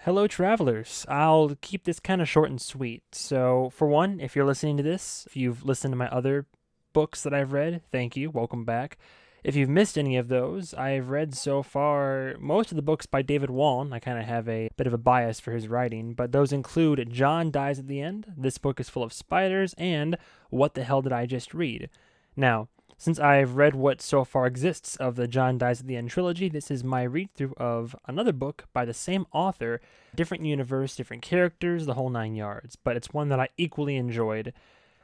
Hello, travelers. I'll keep this kind of short and sweet. So, for one, if you're listening to this, if you've listened to my other books that I've read, thank you. Welcome back. If you've missed any of those, I've read so far most of the books by David Wallen. I kind of have a bit of a bias for his writing, but those include John Dies at the End, This Book is Full of Spiders, and What the Hell Did I Just Read? Now, since I've read what so far exists of the John Dies at the End trilogy, this is my read-through of another book by the same author, different universe, different characters, the whole nine yards, but it's one that I equally enjoyed,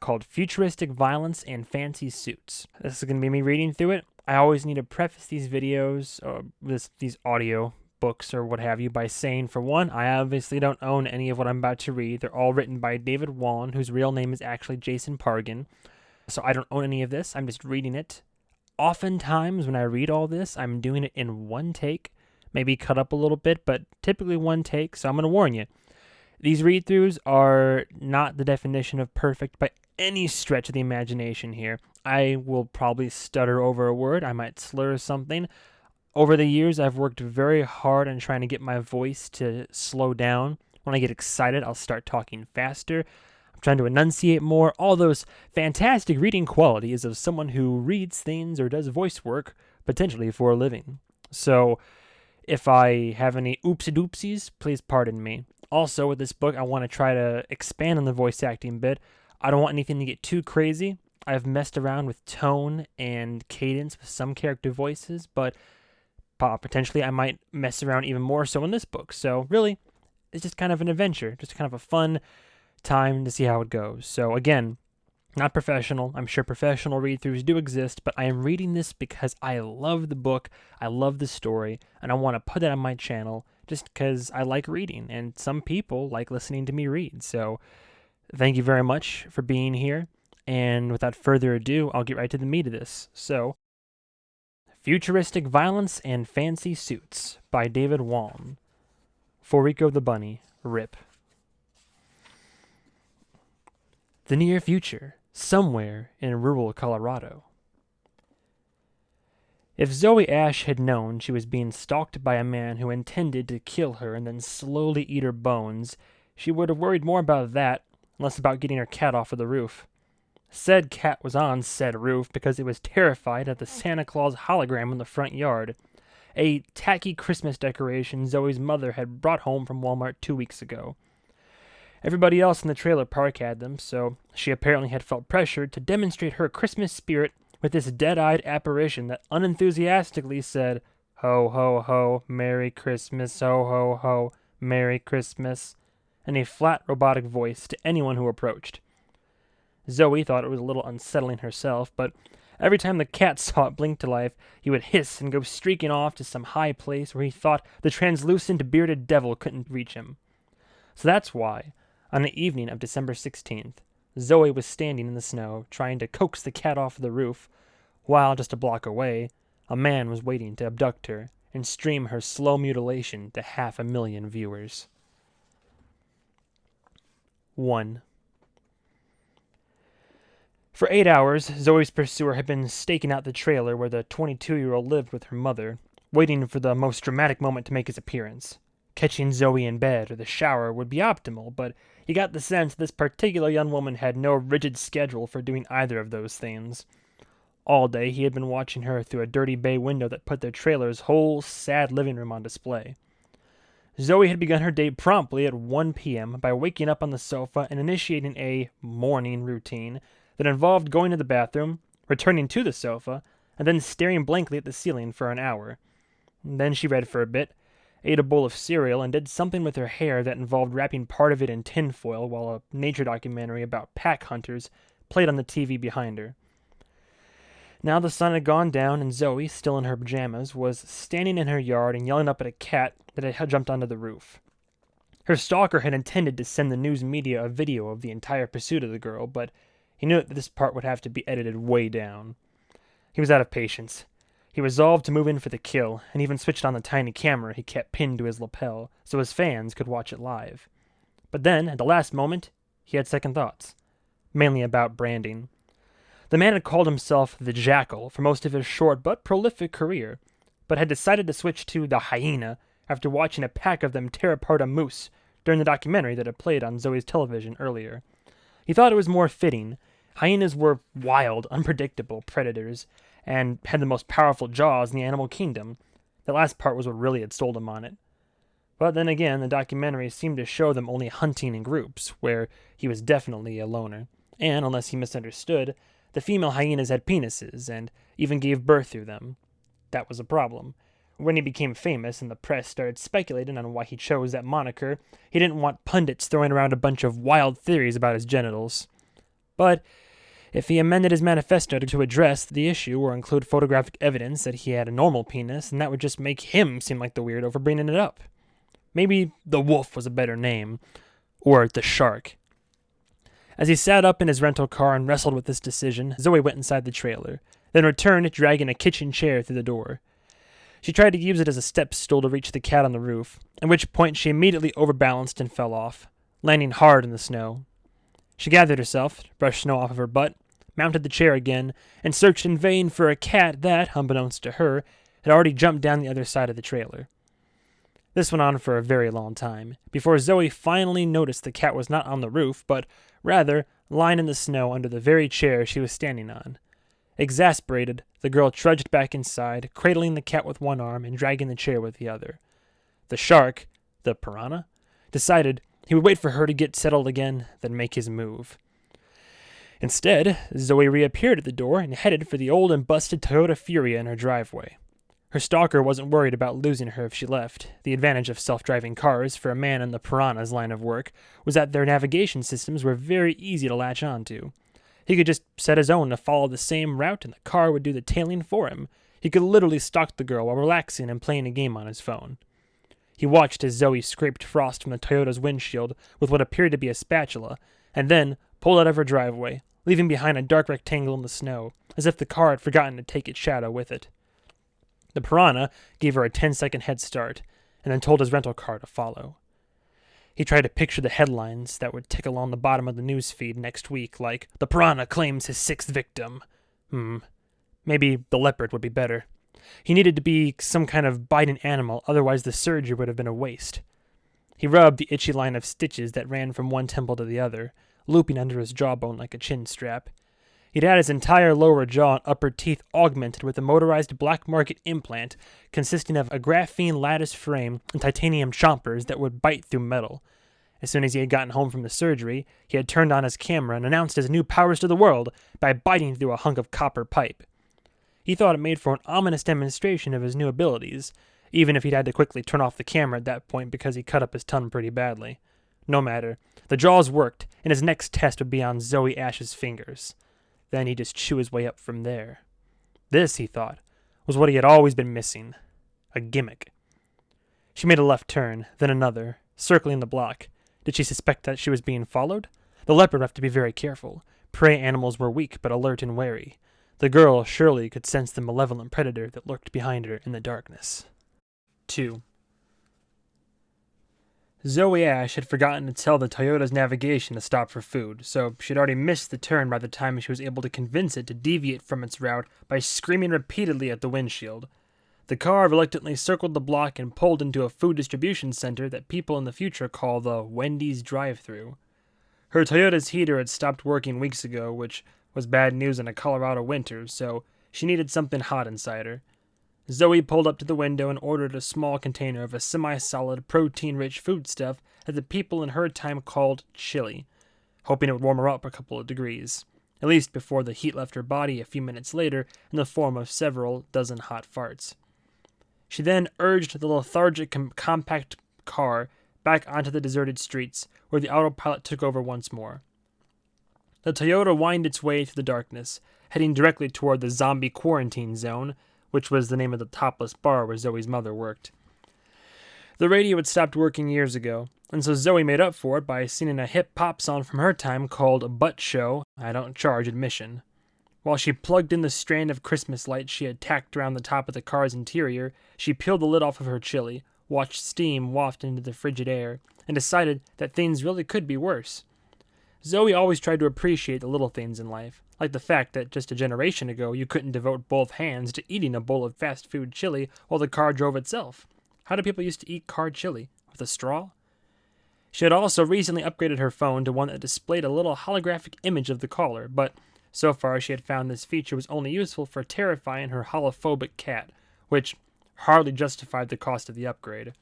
called Futuristic Violence and Fancy Suits. This is going to be me reading through it. I always need to preface these videos, these audio books or what have you, by saying, for one, I obviously don't own any of what I'm about to read. They're all written by David Wallen, whose real name is actually Jason Pargin. So I don't own any of this. I'm just reading it. Oftentimes when I read all this, I'm doing it in one take, maybe cut up a little bit, but typically one take. So I'm going to warn you. These read-throughs are not the definition of perfect by any stretch of the imagination here. I will probably stutter over a word. I might slur something. Over the years, I've worked very hard on trying to get my voice to slow down. When I get excited, I'll start talking faster. Trying to enunciate more, all those fantastic reading qualities of someone who reads things or does voice work, potentially for a living. So, if I have any oopsie-doopsies, please pardon me. Also, with this book, I want to try to expand on the voice acting bit. I don't want anything to get too crazy. I've messed around with tone and cadence with some character voices, but potentially I might mess around even more so in this book. So, really, it's just kind of an adventure, just kind of a fun time to see how it goes. So again, not professional. I'm sure professional read-throughs do exist, but I am reading this because I love the book, I love the story, and I want to put it on my channel just because I like reading, and some people like listening to me read. So thank you very much for being here, and without further ado, I'll get right to the meat of this. So, Futuristic Violence and Fancy Suits by David Wallen. For Rico the Bunny, RIP. The near future, somewhere in rural Colorado. If Zoe Ashe had known she was being stalked by a man who intended to kill her and then slowly eat her bones, she would have worried more about that, less about getting her cat off of the roof. Said cat was on said roof because it was terrified at the Santa Claus hologram in the front yard, a tacky Christmas decoration Zoe's mother had brought home from Walmart 2 weeks ago. Everybody else in the trailer park had them, so she apparently had felt pressured to demonstrate her Christmas spirit with this dead-eyed apparition that unenthusiastically said, "Ho, ho, ho, Merry Christmas, ho, ho, ho, Merry Christmas," in a flat, robotic voice to anyone who approached. Zoe thought it was a little unsettling herself, but every time the cat saw it blink to life, he would hiss and go streaking off to some high place where he thought the translucent, bearded devil couldn't reach him. So that's why, on the evening of December 16th, Zoe was standing in the snow, trying to coax the cat off the roof, while, just a block away, a man was waiting to abduct her and stream her slow mutilation to 500,000 viewers. 1. For 8 hours, Zoe's pursuer had been staking out the trailer where the 22-year-old lived with her mother, waiting for the most dramatic moment to make his appearance. Catching Zoe in bed or the shower would be optimal, but he got the sense this particular young woman had no rigid schedule for doing either of those things. All day he had been watching her through a dirty bay window that put their trailer's whole sad living room on display. Zoe had begun her day promptly at 1 p.m. by waking up on the sofa and initiating a morning routine that involved going to the bathroom, returning to the sofa, and then staring blankly at the ceiling for an hour. Then she read for a bit, ate a bowl of cereal, and did something with her hair that involved wrapping part of it in tinfoil while a nature documentary about pack hunters played on the TV behind her. Now the sun had gone down, and Zoe, still in her pajamas, was standing in her yard and yelling up at a cat that had jumped onto the roof. Her stalker had intended to send the news media a video of the entire pursuit of the girl, but he knew that this part would have to be edited way down. He was out of patience. He resolved to move in for the kill, and even switched on the tiny camera he kept pinned to his lapel, so his fans could watch it live. But then, at the last moment, he had second thoughts, mainly about branding. The man had called himself the Jackal for most of his short but prolific career, but had decided to switch to the Hyena after watching a pack of them tear apart a moose during the documentary that had played on Zoe's television earlier. He thought it was more fitting. Hyenas were wild, unpredictable predators, and had the most powerful jaws in the animal kingdom. The last part was what really had sold him on it. But then again, the documentary seemed to show them only hunting in groups, where he was definitely a loner. And, unless he misunderstood, the female hyenas had penises, and even gave birth through them. That was a problem. When he became famous and the press started speculating on why he chose that moniker, he didn't want pundits throwing around a bunch of wild theories about his genitals. But if he amended his manifesto to address the issue or include photographic evidence that he had a normal penis, then that would just make him seem like the weirdo for bringing it up. Maybe the wolf was a better name. Or the shark. As he sat up in his rental car and wrestled with this decision, Zoe went inside the trailer, then returned dragging a kitchen chair through the door. She tried to use it as a step stool to reach the cat on the roof, at which point she immediately overbalanced and fell off, landing hard in the snow. She gathered herself, brushed snow off of her butt, mounted the chair again, and searched in vain for a cat that, unbeknownst to her, had already jumped down the other side of the trailer. This went on for a very long time, before Zoe finally noticed the cat was not on the roof, but rather lying in the snow under the very chair she was standing on. Exasperated, the girl trudged back inside, cradling the cat with one arm and dragging the chair with the other. The shark, the piranha, decided he would wait for her to get settled again, then make his move. Instead, Zoe reappeared at the door and headed for the old and busted Toyota Furia in her driveway. Her stalker wasn't worried about losing her if she left. The advantage of self-driving cars for a man in the piranha's line of work was that their navigation systems were very easy to latch onto. He could just set his own to follow the same route and the car would do the tailing for him. He could literally stalk the girl while relaxing and playing a game on his phone. He watched as Zoe scraped frost from the Toyota's windshield with what appeared to be a spatula, and then pulled out of her driveway, leaving behind a dark rectangle in the snow, as if the car had forgotten to take its shadow with it. The piranha gave her a 10-second head start, and then told his rental car to follow. He tried to picture the headlines that would tick along the bottom of the news feed next week, like, "The piranha claims his sixth victim." Maybe the leopard would be better. He needed to be some kind of biting animal, otherwise the surgery would have been a waste. He rubbed the itchy line of stitches that ran from one temple to the other, looping under his jawbone like a chin strap. He'd had his entire lower jaw and upper teeth augmented with a motorized black market implant consisting of a graphene lattice frame and titanium chompers that would bite through metal. As soon as he had gotten home from the surgery, he had turned on his camera and announced his new powers to the world by biting through a hunk of copper pipe. He thought it made for an ominous demonstration of his new abilities, even if he'd had to quickly turn off the camera at that point because he cut up his tongue pretty badly. No matter. The jaws worked, and his next test would be on Zoe Ashe's fingers. Then he'd just chew his way up from there. This, he thought, was what he had always been missing. A gimmick. She made a left turn, then another, circling the block. Did she suspect that she was being followed? The leopard would have to be very careful. Prey animals were weak but alert and wary. The girl surely could sense the malevolent predator that lurked behind her in the darkness. 2. Zoe Ashe had forgotten to tell the Toyota's navigation to stop for food, so she'd already missed the turn by the time she was able to convince it to deviate from its route by screaming repeatedly at the windshield. The car reluctantly circled the block and pulled into a food distribution center that people in the future call the Wendy's drive-thru. Her Toyota's heater had stopped working weeks ago, which was bad news in a Colorado winter, so she needed something hot inside her. Zoe pulled up to the window and ordered a small container of a semi-solid, protein-rich foodstuff that the people in her time called chili, hoping it would warm her up a couple of degrees, at least before the heat left her body a few minutes later in the form of several dozen hot farts. She then urged the lethargic compact car back onto the deserted streets, where the autopilot took over once more. The Toyota winded its way through the darkness, heading directly toward the zombie quarantine zone, which was the name of the topless bar where Zoe's mother worked. The radio had stopped working years ago, and so Zoe made up for it by singing a hip pop song from her time called Butt Show, I Don't Charge Admission. While she plugged in the strand of Christmas lights she had tacked around the top of the car's interior, she peeled the lid off of her chili, watched steam waft into the frigid air, and decided that things really could be worse. Zoe always tried to appreciate the little things in life, like the fact that just a generation ago you couldn't devote both hands to eating a bowl of fast food chili while the car drove itself. How do people used to eat card chili? With a straw? She had also recently upgraded her phone to one that displayed a little holographic image of the caller, but so far she had found this feature was only useful for terrifying her holophobic cat, which hardly justified the cost of the upgrade.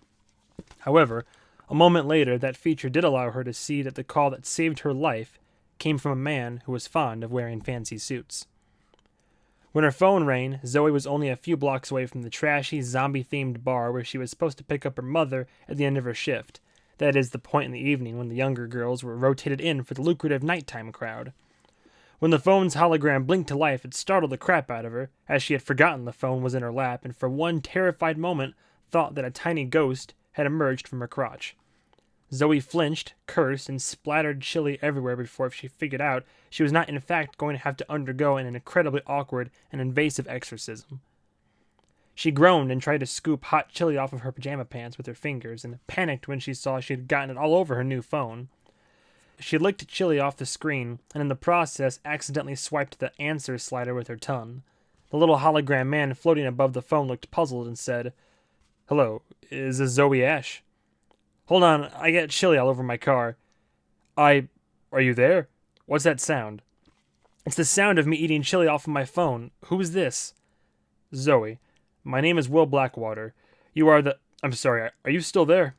However, a moment later, that feature did allow her to see that the call that saved her life came from a man who was fond of wearing fancy suits. When her phone rang, Zoe was only a few blocks away from the trashy, zombie-themed bar where she was supposed to pick up her mother at the end of her shift. That is, the point in the evening when the younger girls were rotated in for the lucrative nighttime crowd. When the phone's hologram blinked to life, it startled the crap out of her, as she had forgotten the phone was in her lap and for one terrified moment thought that a tiny ghost had emerged from her crotch. Zoe flinched, cursed, and splattered chili everywhere before she figured out she was not in fact going to have to undergo an incredibly awkward and invasive exorcism. She groaned and tried to scoop hot chili off of her pajama pants with her fingers and panicked when she saw she had gotten it all over her new phone. She licked chili off the screen and in the process accidentally swiped the answer slider with her tongue. The little hologram man floating above the phone looked puzzled and said, "Hello, is this Zoe Ashe?" "Hold on, I got chili all over my car." Are you there? What's that sound?" "It's the sound of me eating chili off of my phone. Who is this?" "Zoe. My name is Will Blackwater. You are I'm sorry, are you still there?"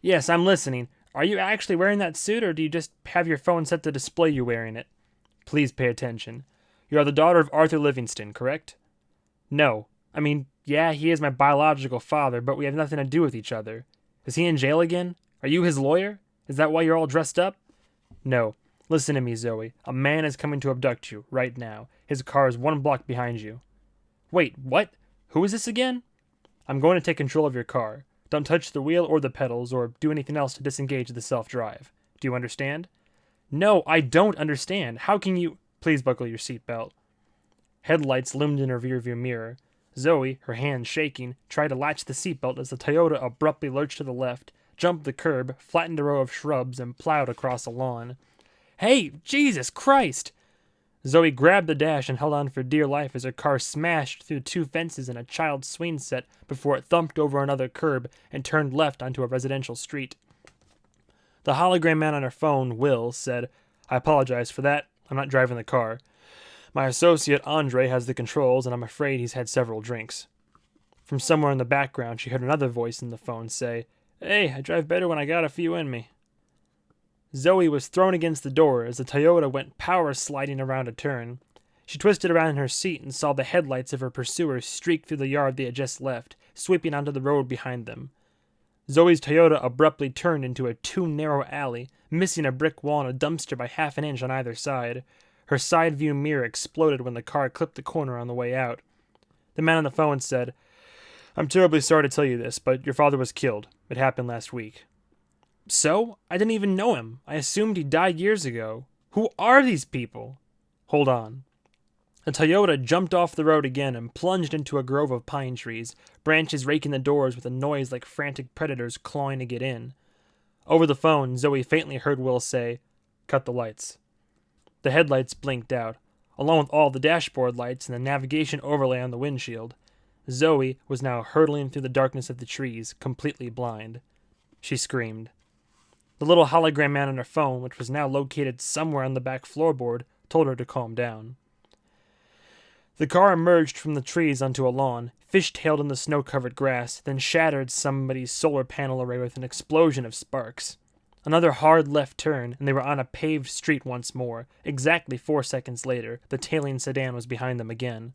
"Yes, I'm listening. Are you actually wearing that suit, or do you just have your phone set to display you wearing it?" "Please pay attention. You are the daughter of Arthur Livingston, correct?" "No. I mean, yeah, he is my biological father, but we have nothing to do with each other. Is he in jail again? Are you his lawyer? Is that why you're all dressed up?" "No. Listen to me, Zoe. A man is coming to abduct you, right now. His car is 1 block behind you." "Wait, what? Who is this again?" "I'm going to take control of your car. Don't touch the wheel or the pedals, or do anything else to disengage the self-drive. Do you understand?" "No, I don't understand. How can you—" "Please buckle your seatbelt." Headlights loomed in her rearview mirror. Zoe, her hands shaking, tried to latch the seatbelt as the Toyota abruptly lurched to the left, jumped the curb, flattened a row of shrubs, and plowed across a lawn. "Hey, Jesus Christ!" Zoe grabbed the dash and held on for dear life as her car smashed through 2 fences and a child's swing set before it thumped over another curb and turned left onto a residential street. The hologram man on her phone, Will, said, "I apologize for that. I'm not driving the car. My associate, Andre, has the controls, and I'm afraid he's had several drinks." From somewhere in the background, she heard another voice in the phone say, "Hey, I drive better when I got a few in me." Zoe was thrown against the door as the Toyota went power sliding around a turn. She twisted around in her seat and saw the headlights of her pursuers streak through the yard they had just left, sweeping onto the road behind them. Zoe's Toyota abruptly turned into a too-narrow alley, missing a brick wall and a dumpster by half an inch on either side. Her side view mirror exploded when the car clipped the corner on the way out. The man on the phone said, "I'm terribly sorry to tell you this, but your father was killed. It happened last week." "So? I didn't even know him. I assumed he died years ago. Who are these people?" "Hold on." The Toyota jumped off the road again and plunged into a grove of pine trees, branches raking the doors with a noise like frantic predators clawing to get in. Over the phone, Zoe faintly heard Will say, "Cut the lights." The headlights blinked out, along with all the dashboard lights and the navigation overlay on the windshield. Zoe was now hurtling through the darkness of the trees, completely blind. She screamed. The little hologram man on her phone, which was now located somewhere on the back floorboard, told her to calm down. The car emerged from the trees onto a lawn, fish-tailed in the snow-covered grass, then shattered somebody's solar panel array with an explosion of sparks. Another hard left turn, and they were on a paved street once more. Exactly 4 seconds later, the tailing sedan was behind them again.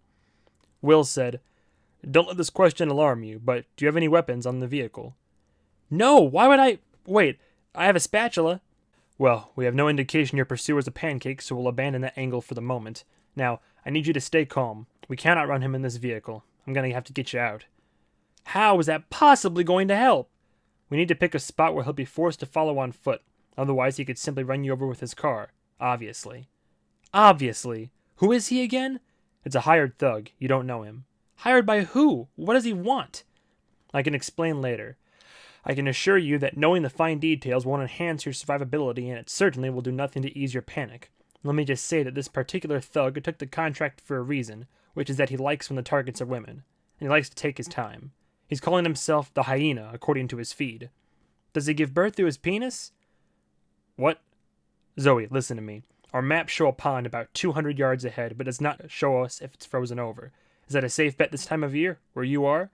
Will said, "Don't let this question alarm you, but do you have any weapons on the vehicle?" "No, why would I— Wait, I have a spatula." "Well, we have no indication your pursuer is a pancake, so we'll abandon that angle for the moment. Now, I need you to stay calm. We cannot run him in this vehicle. I'm going to have to get you out." "How is that possibly going to help?" "We need to pick a spot where he'll be forced to follow on foot. Otherwise, he could simply run you over with his car. Obviously." "Obviously? Who is he again?" "It's a hired thug. You don't know him." "Hired by who? What does he want?" "I can explain later. I can assure you that knowing the fine details won't enhance your survivability, and it certainly will do nothing to ease your panic. Let me just say that this particular thug took the contract for a reason, which is that he likes when the targets are women, and he likes to take his time. He's calling himself the hyena, according to his feed. Does he give birth through his penis? What? Zoe, listen to me. Our maps show a pond about 200 yards ahead, but does not show us if it's frozen over. Is that a safe bet this time of year, where you are?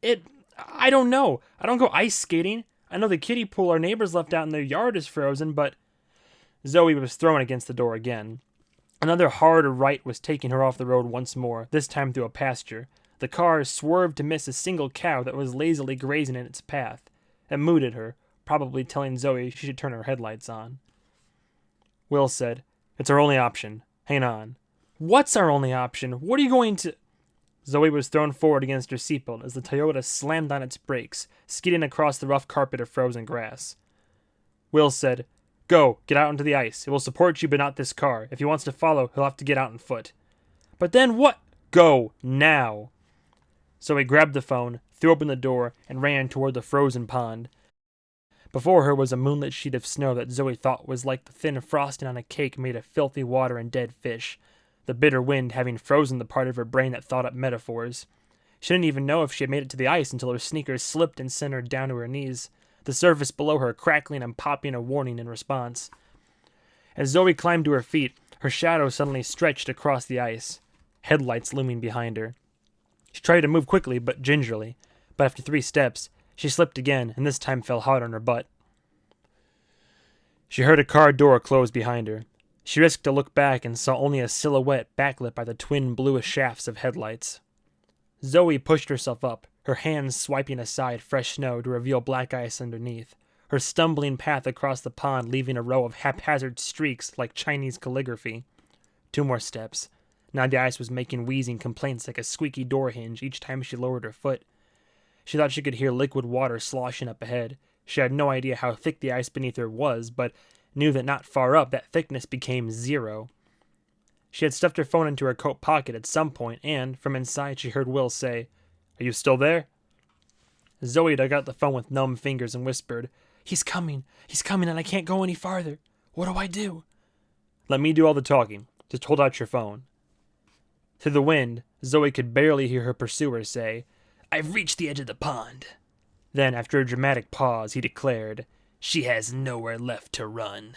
I don't know. I don't go ice skating. I know the kiddie pool our neighbors left out in their yard is frozen, but... Zoe was thrown against the door again. Another hard right was taking her off the road once more, this time through a pasture. The car swerved to miss a single cow that was lazily grazing in its path. It mooted her, probably telling Zoe she should turn her headlights on. Will said, "It's our only option. Hang on." "What's our only option? What are you going to..." Zoe was thrown forward against her seatbelt as the Toyota slammed on its brakes, skidding across the rough carpet of frozen grass. Will said, "Go, get out into the ice. It will support you, but not this car. If he wants to follow, he'll have to get out on foot." "But then what?" "Go, now." Zoe grabbed the phone, threw open the door, and ran toward the frozen pond. Before her was a moonlit sheet of snow that Zoe thought was like the thin frosting on a cake made of filthy water and dead fish, the bitter wind having frozen the part of her brain that thought up metaphors. She didn't even know if she had made it to the ice until her sneakers slipped and sent her down to her knees, the surface below her crackling and popping a warning in response. As Zoe climbed to her feet, her shadow suddenly stretched across the ice, headlights looming behind her. She tried to move quickly but gingerly, but after 3 steps, she slipped again, and this time fell hard on her butt. She heard a car door close behind her. She risked a look back and saw only a silhouette backlit by the twin bluish shafts of headlights. Zoe pushed herself up, her hands swiping aside fresh snow to reveal black ice underneath, her stumbling path across the pond leaving a row of haphazard streaks like Chinese calligraphy. 2 more steps. Now the ice was making wheezing complaints like a squeaky door hinge each time she lowered her foot. She thought she could hear liquid water sloshing up ahead. She had no idea how thick the ice beneath her was, but knew that not far up that thickness became 0. She had stuffed her phone into her coat pocket at some point, and, from inside, she heard Will say, "Are you still there?" Zoe dug out the phone with numb fingers and whispered, He's coming, and I can't go any farther. What do I do?" "Let me do all the talking. Just hold out your phone." Through the wind, Zoe could barely hear her pursuer say, "I've reached the edge of the pond." Then, after a dramatic pause, he declared, "She has nowhere left to run."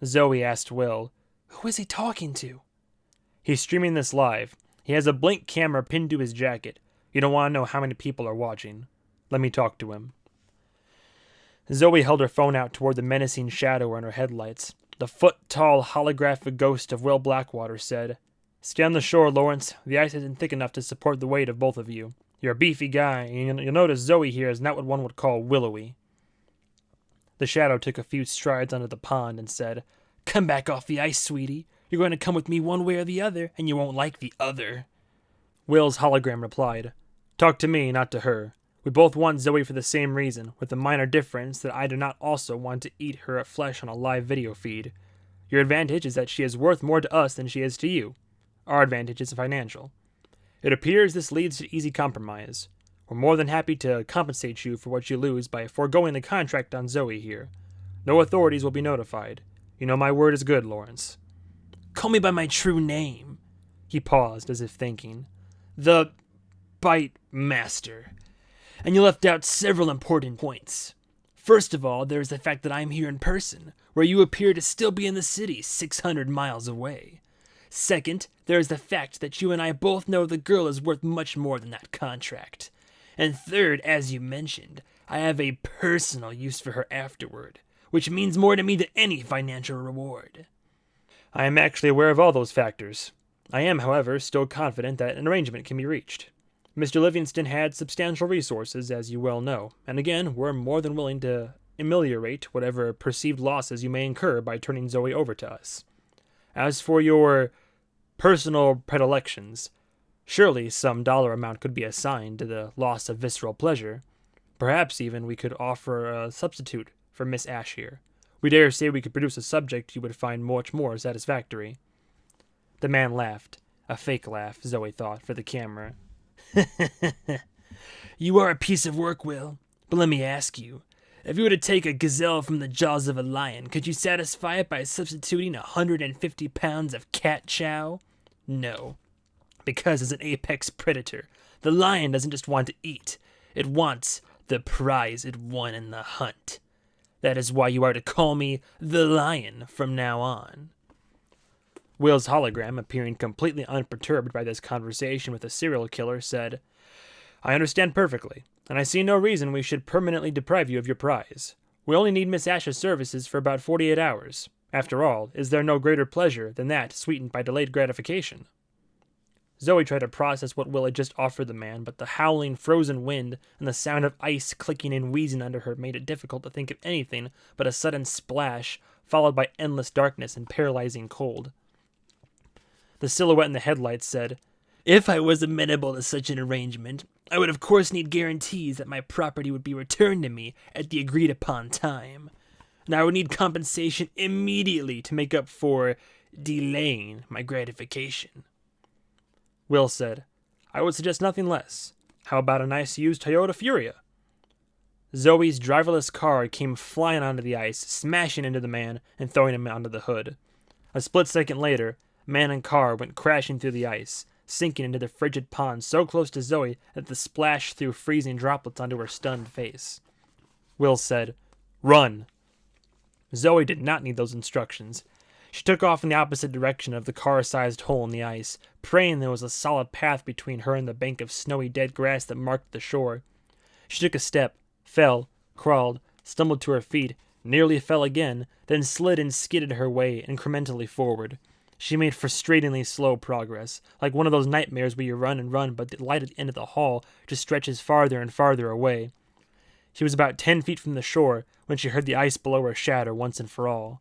Zoe asked Will, "Who is he talking to?" "He's streaming this live. He has a Blink camera pinned to his jacket. You don't want to know how many people are watching. Let me talk to him." Zoe held her phone out toward the menacing shadow on her headlights. The foot-tall holographic ghost of Will Blackwater said, "Stay on the shore, Lawrence. The ice isn't thick enough to support the weight of both of you. You're a beefy guy, and you'll notice Zoe here is not what one would call willowy." The shadow took a few strides under the pond and said, "Come back off the ice, sweetie. You're going to come with me one way or the other, and you won't like the other." Will's hologram replied, "Talk to me, not to her. We both want Zoe for the same reason, with the minor difference that I do not also want to eat her flesh on a live video feed. Your advantage is that she is worth more to us than she is to you. Our advantage is financial. It appears this leads to easy compromise. We're more than happy to compensate you for what you lose by foregoing the contract on Zoe here. No authorities will be notified. You know my word is good, Lawrence." "Call me by my true name." He paused, as if thinking. "The Bite Master. And you left out several important points. First of all, there is the fact that I'm here in person, where you appear to still be in the city 600 miles away. Second, there is the fact that you and I both know the girl is worth much more than that contract. And third, as you mentioned, I have a personal use for her afterward, which means more to me than any financial reward." "I am actually aware of all those factors. I am, however, still confident that an arrangement can be reached. Mr. Livingston had substantial resources, as you well know, and again, we're more than willing to ameliorate whatever perceived losses you may incur by turning Zoe over to us. As for your personal predilections, surely some dollar amount could be assigned to the loss of visceral pleasure. Perhaps even we could offer a substitute for Miss Ashe here. We dare say we could produce a subject you would find much more satisfactory." The man laughed. A fake laugh, Zoe thought, for the camera. "You are a piece of work, Will. But let me ask you, if you were to take a gazelle from the jaws of a lion, could you satisfy it by substituting 150 pounds of cat chow? No. Because as an apex predator, The lion doesn't just want to eat. It wants the prize it won in the hunt. That is why you are to call me the Lion from now on." Will's hologram, appearing completely unperturbed by this conversation with a serial killer, said, "I understand perfectly, and I see no reason we should permanently deprive you of your prize. We only need Miss Ashe's services for about 48 hours. After all, is there no greater pleasure than that sweetened by delayed gratification?" Zoe tried to process what Will had just offered the man, but the howling, frozen wind and the sound of ice clicking and wheezing under her made it difficult to think of anything but a sudden splash, followed by endless darkness and paralyzing cold. The silhouette in the headlights said, "If I was amenable to such an arrangement, I would of course need guarantees that my property would be returned to me at the agreed-upon time. And I would need compensation immediately to make up for delaying my gratification." Will said, "I would suggest nothing less. How about a nice used Toyota Furia?" Zoe's driverless car came flying onto the ice, smashing into the man and throwing him onto the hood. A split second later, man and car went crashing through the ice, sinking into the frigid pond so close to Zoe that the splash threw freezing droplets onto her stunned face. Will said, "Run." Zoe did not need those instructions. She took off in the opposite direction of the car-sized hole in the ice, praying there was a solid path between her and the bank of snowy dead grass that marked the shore. She took a step, fell, crawled, stumbled to her feet, nearly fell again, then slid and skidded her way incrementally forward. She made frustratingly slow progress, like one of those nightmares where you run and run, but the light at the end of the hall just stretches farther and farther away. She was about 10 feet from the shore when she heard the ice below her shatter once and for all.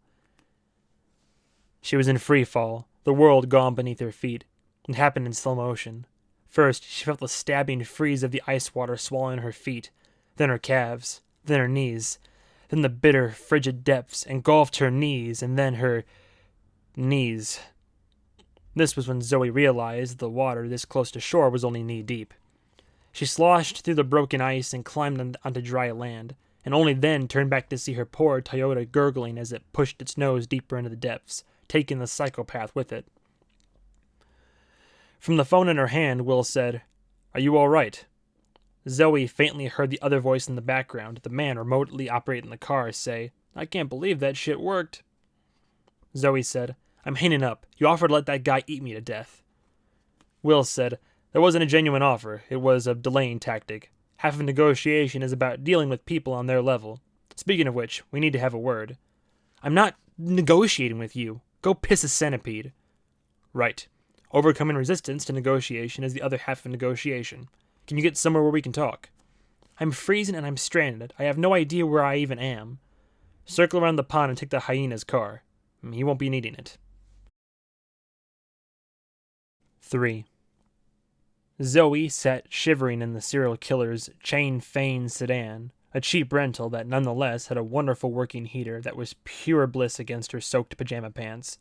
She was in free fall, the world gone beneath her feet. It happened in slow motion. First, she felt the stabbing freeze of the ice water swallowing her feet, then her calves, then her knees. Then the bitter, frigid depths engulfed her knees, and then her knees. This was when Zoe realized the water this close to shore was only knee-deep. She sloshed through the broken ice and climbed onto dry land, and only then turned back to see her poor Toyota gurgling as it pushed its nose deeper into the depths, taking the psychopath with it. From the phone in her hand, Will said, "Are you all right?" Zoe faintly heard the other voice in the background, the man remotely operating the car, say, "I can't believe that shit worked." Zoe said, "I'm hanging up. You offered to let that guy eat me to death." Will said, "That wasn't a genuine offer. It was a delaying tactic. Half of negotiation is about dealing with people on their level. Speaking of which, we need to have a word." "I'm not negotiating with you. Go piss a centipede." "Right. Overcoming resistance to negotiation is the other half of negotiation. Can you get somewhere where we can talk?" "I'm freezing and I'm stranded. I have no idea where I even am." "Circle around the pond and take the hyena's car. He won't be needing it." 3. Zoe sat shivering in the serial killer's Chain Fane sedan, a cheap rental that nonetheless had a wonderful working heater that was pure bliss against her soaked pajama pants.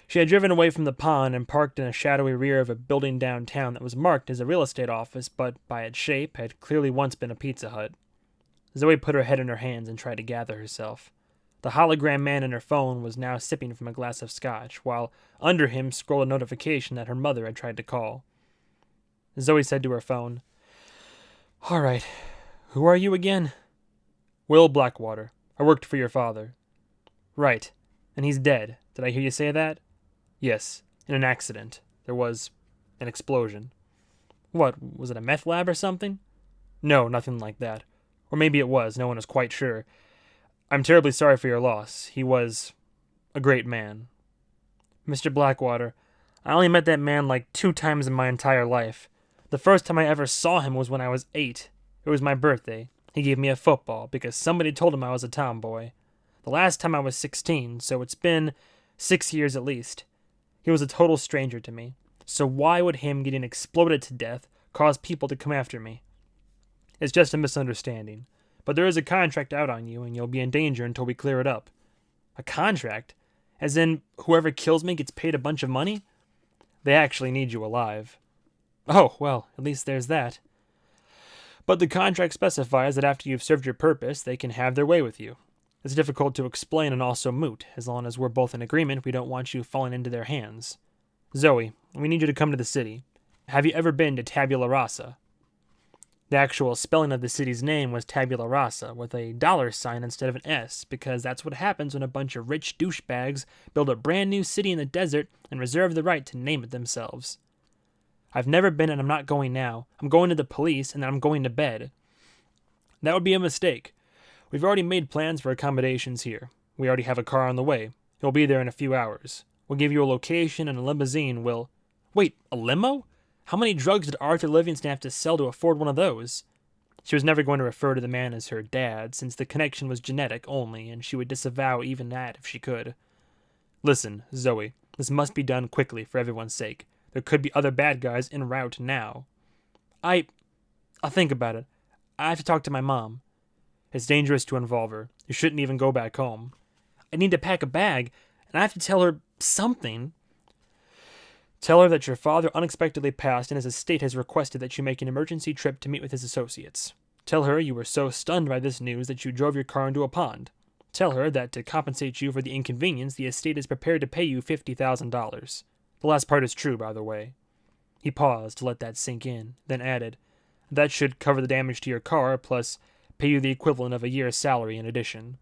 She had driven away from the pond and parked in a shadowy rear of a building downtown that was marked as a real estate office, but by its shape had clearly once been a Pizza Hut. Zoe put her head in her hands and tried to gather herself. The hologram man in her phone was now sipping from a glass of scotch, while under him scrolled a notification that her mother had tried to call. Zoe said to her phone, "All right. Who are you again?" "Will Blackwater. I worked for your father." "Right. And he's dead. Did I hear you say that?" "Yes. In an accident. There was an explosion." "What, was it a meth lab or something?" "No, nothing like that. Or maybe it was. No one is quite sure. I'm terribly sorry for your loss. He was a great man." "Mr. Blackwater, I only met that man like 2 times in my entire life. The first time I ever saw him was when I was 8. It was my birthday. He gave me a football because somebody told him I was a tomboy. The last time I was 16, so it's been 6 years at least. He was a total stranger to me. So why would him getting exploded to death cause people to come after me? It's just a misunderstanding. But there is a contract out on you, and you'll be in danger until we clear it up." "A contract? As in, whoever kills me gets paid a bunch of money?" "They actually need you alive." "Oh, well, at least there's that." "But the contract specifies that after you've served your purpose, they can have their way with you. It's difficult to explain and also moot. As long as we're both in agreement, we don't want you falling into their hands. Zoe, we need you to come to the city. Have you ever been to Tabula Rasa? The actual spelling of the city's name was Tabula Rasa, with a $sign instead of an S, because that's what happens when a bunch of rich douchebags build a brand new city in the desert and reserve the right to name it themselves. I've never been and I'm not going now. I'm going to the police and then I'm going to bed. That would be a mistake. We've already made plans for accommodations here. We already have a car on the way. He'll be there in a few hours. We'll give you a location and a limousine will... Wait, a limo? How many drugs did Arthur Livingston have to sell to afford one of those? She was never going to refer to the man as her dad, since the connection was genetic only, and she would disavow even that if she could. Listen, Zoe, this must be done quickly for everyone's sake. There could be other bad guys en route now. I'll think about it. I have to talk to my mom. It's dangerous to involve her. You shouldn't even go back home. I need to pack a bag, and I have to tell her something. Tell her that your father unexpectedly passed and his estate has requested that you make an emergency trip to meet with his associates. Tell her you were so stunned by this news that you drove your car into a pond. Tell her that to compensate you for the inconvenience, the estate is prepared to pay you $50,000. The last part is true, by the way. He paused to let that sink in, then added, that should cover the damage to your car, plus pay you the equivalent of a year's salary in addition.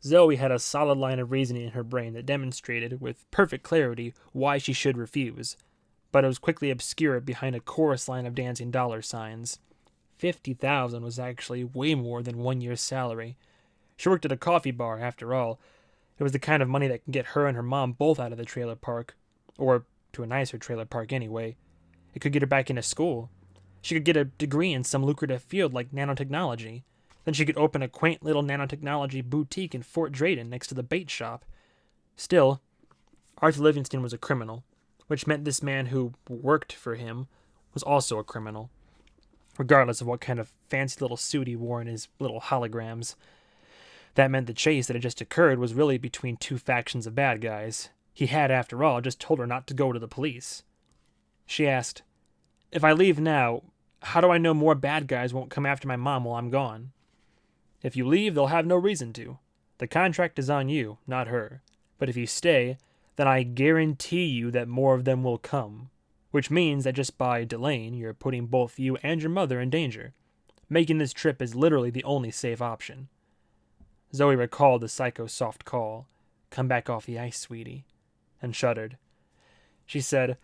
Zoe had a solid line of reasoning in her brain that demonstrated, with perfect clarity, why she should refuse, but it was quickly obscured behind a chorus line of dancing $signs. $50,000 was actually way more than 1 year's salary. She worked at a coffee bar, after all. It was the kind of money that can get her and her mom both out of the trailer park, or to a nicer trailer park anyway. It could get her back into school. She could get a degree in some lucrative field like nanotechnology. Then she could open a quaint little nanotechnology boutique in Fort Drayton next to the bait shop. Still, Arthur Livingston was a criminal, which meant this man who worked for him was also a criminal, regardless of what kind of fancy little suit he wore in his little holograms. That meant the chase that had just occurred was really between two factions of bad guys. He had, after all, just told her not to go to the police. She asked, "If I leave now, how do I know more bad guys won't come after my mom while I'm gone?" "If you leave, they'll have no reason to. The contract is on you, not her. But if you stay, then I guarantee you that more of them will come. Which means that just by delaying, you're putting both you and your mother in danger. Making this trip is literally the only safe option." Zoe recalled the psycho's soft call, "Come back off the ice, sweetie," and shuddered. She said,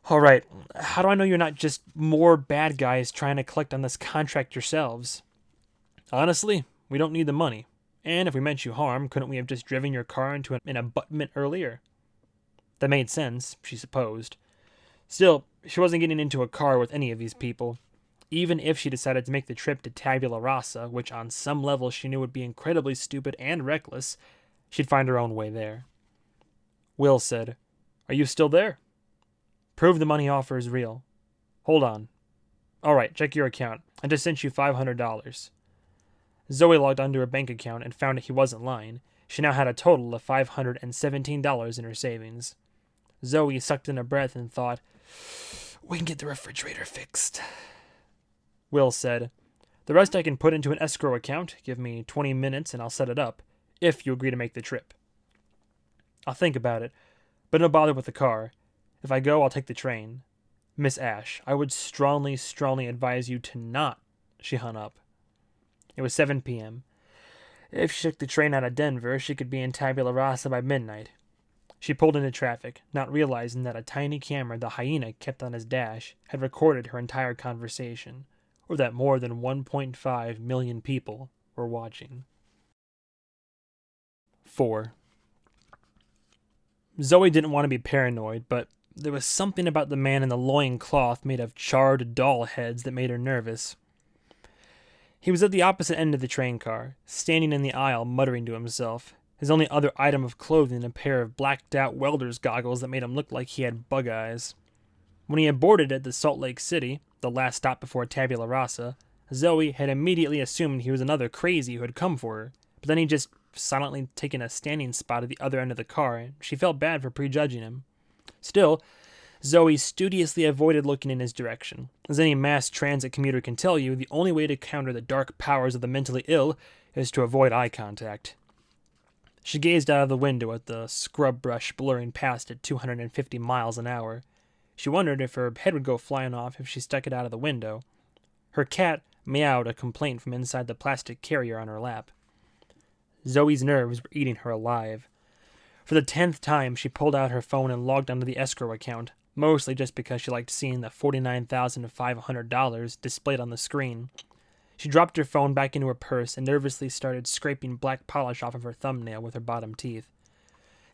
"All right, how do I know you're not just more bad guys trying to collect on this contract yourselves?" "Honestly, we don't need the money. And if we meant you harm, couldn't we have just driven your car into an abutment earlier?" That made sense, she supposed. Still, she wasn't getting into a car with any of these people. Even if she decided to make the trip to Tabula Rasa, which on some level she knew would be incredibly stupid and reckless, she'd find her own way there. Will said, "Are you still there?" "Prove the money offer is real." "Hold on. All right, check your account. I just sent you $500. Zoe logged onto her bank account and found that he wasn't lying. She now had a total of $517 in her savings. Zoe sucked in a breath and thought, "We can get the refrigerator fixed." Will said, "The rest I can put into an escrow account. Give me 20 minutes and I'll set it up, if you agree to make the trip." "I'll think about it, but no bother with the car. If I go, I'll take the train. Miss Ashe, I would strongly advise you to not." She hung up. It was 7 p.m. If she took the train out of Denver, she could be in Tabula Rasa by midnight. She pulled into traffic, not realizing that a tiny camera the hyena kept on his dash had recorded her entire conversation, or that more than 1.5 million people were watching. 4. Zoe didn't want to be paranoid, but there was something about the man in the loincloth made of charred doll heads that made her nervous. He was at the opposite end of the train car, standing in the aisle muttering to himself, his only other item of clothing a pair of blacked-out welder's goggles that made him look like he had bug eyes. When he had boarded at the Salt Lake City, the last stop before Tabula Rasa, Zoe had immediately assumed he was another crazy who had come for her, but then he just silently taken a standing spot at the other end of the car, and she felt bad for prejudging him. Still, Zoe studiously avoided looking in his direction. As any mass transit commuter can tell you, the only way to counter the dark powers of the mentally ill is to avoid eye contact. She gazed out of the window at the scrub brush blurring past at 250 miles an hour. She wondered if her head would go flying off if she stuck it out of the window. Her cat meowed a complaint from inside the plastic carrier on her lap. Zoe's nerves were eating her alive. For the 10th time, she pulled out her phone and logged onto the escrow account, mostly just because she liked seeing the $49,500 displayed on the screen. She dropped her phone back into her purse and nervously started scraping black polish off of her thumbnail with her bottom teeth.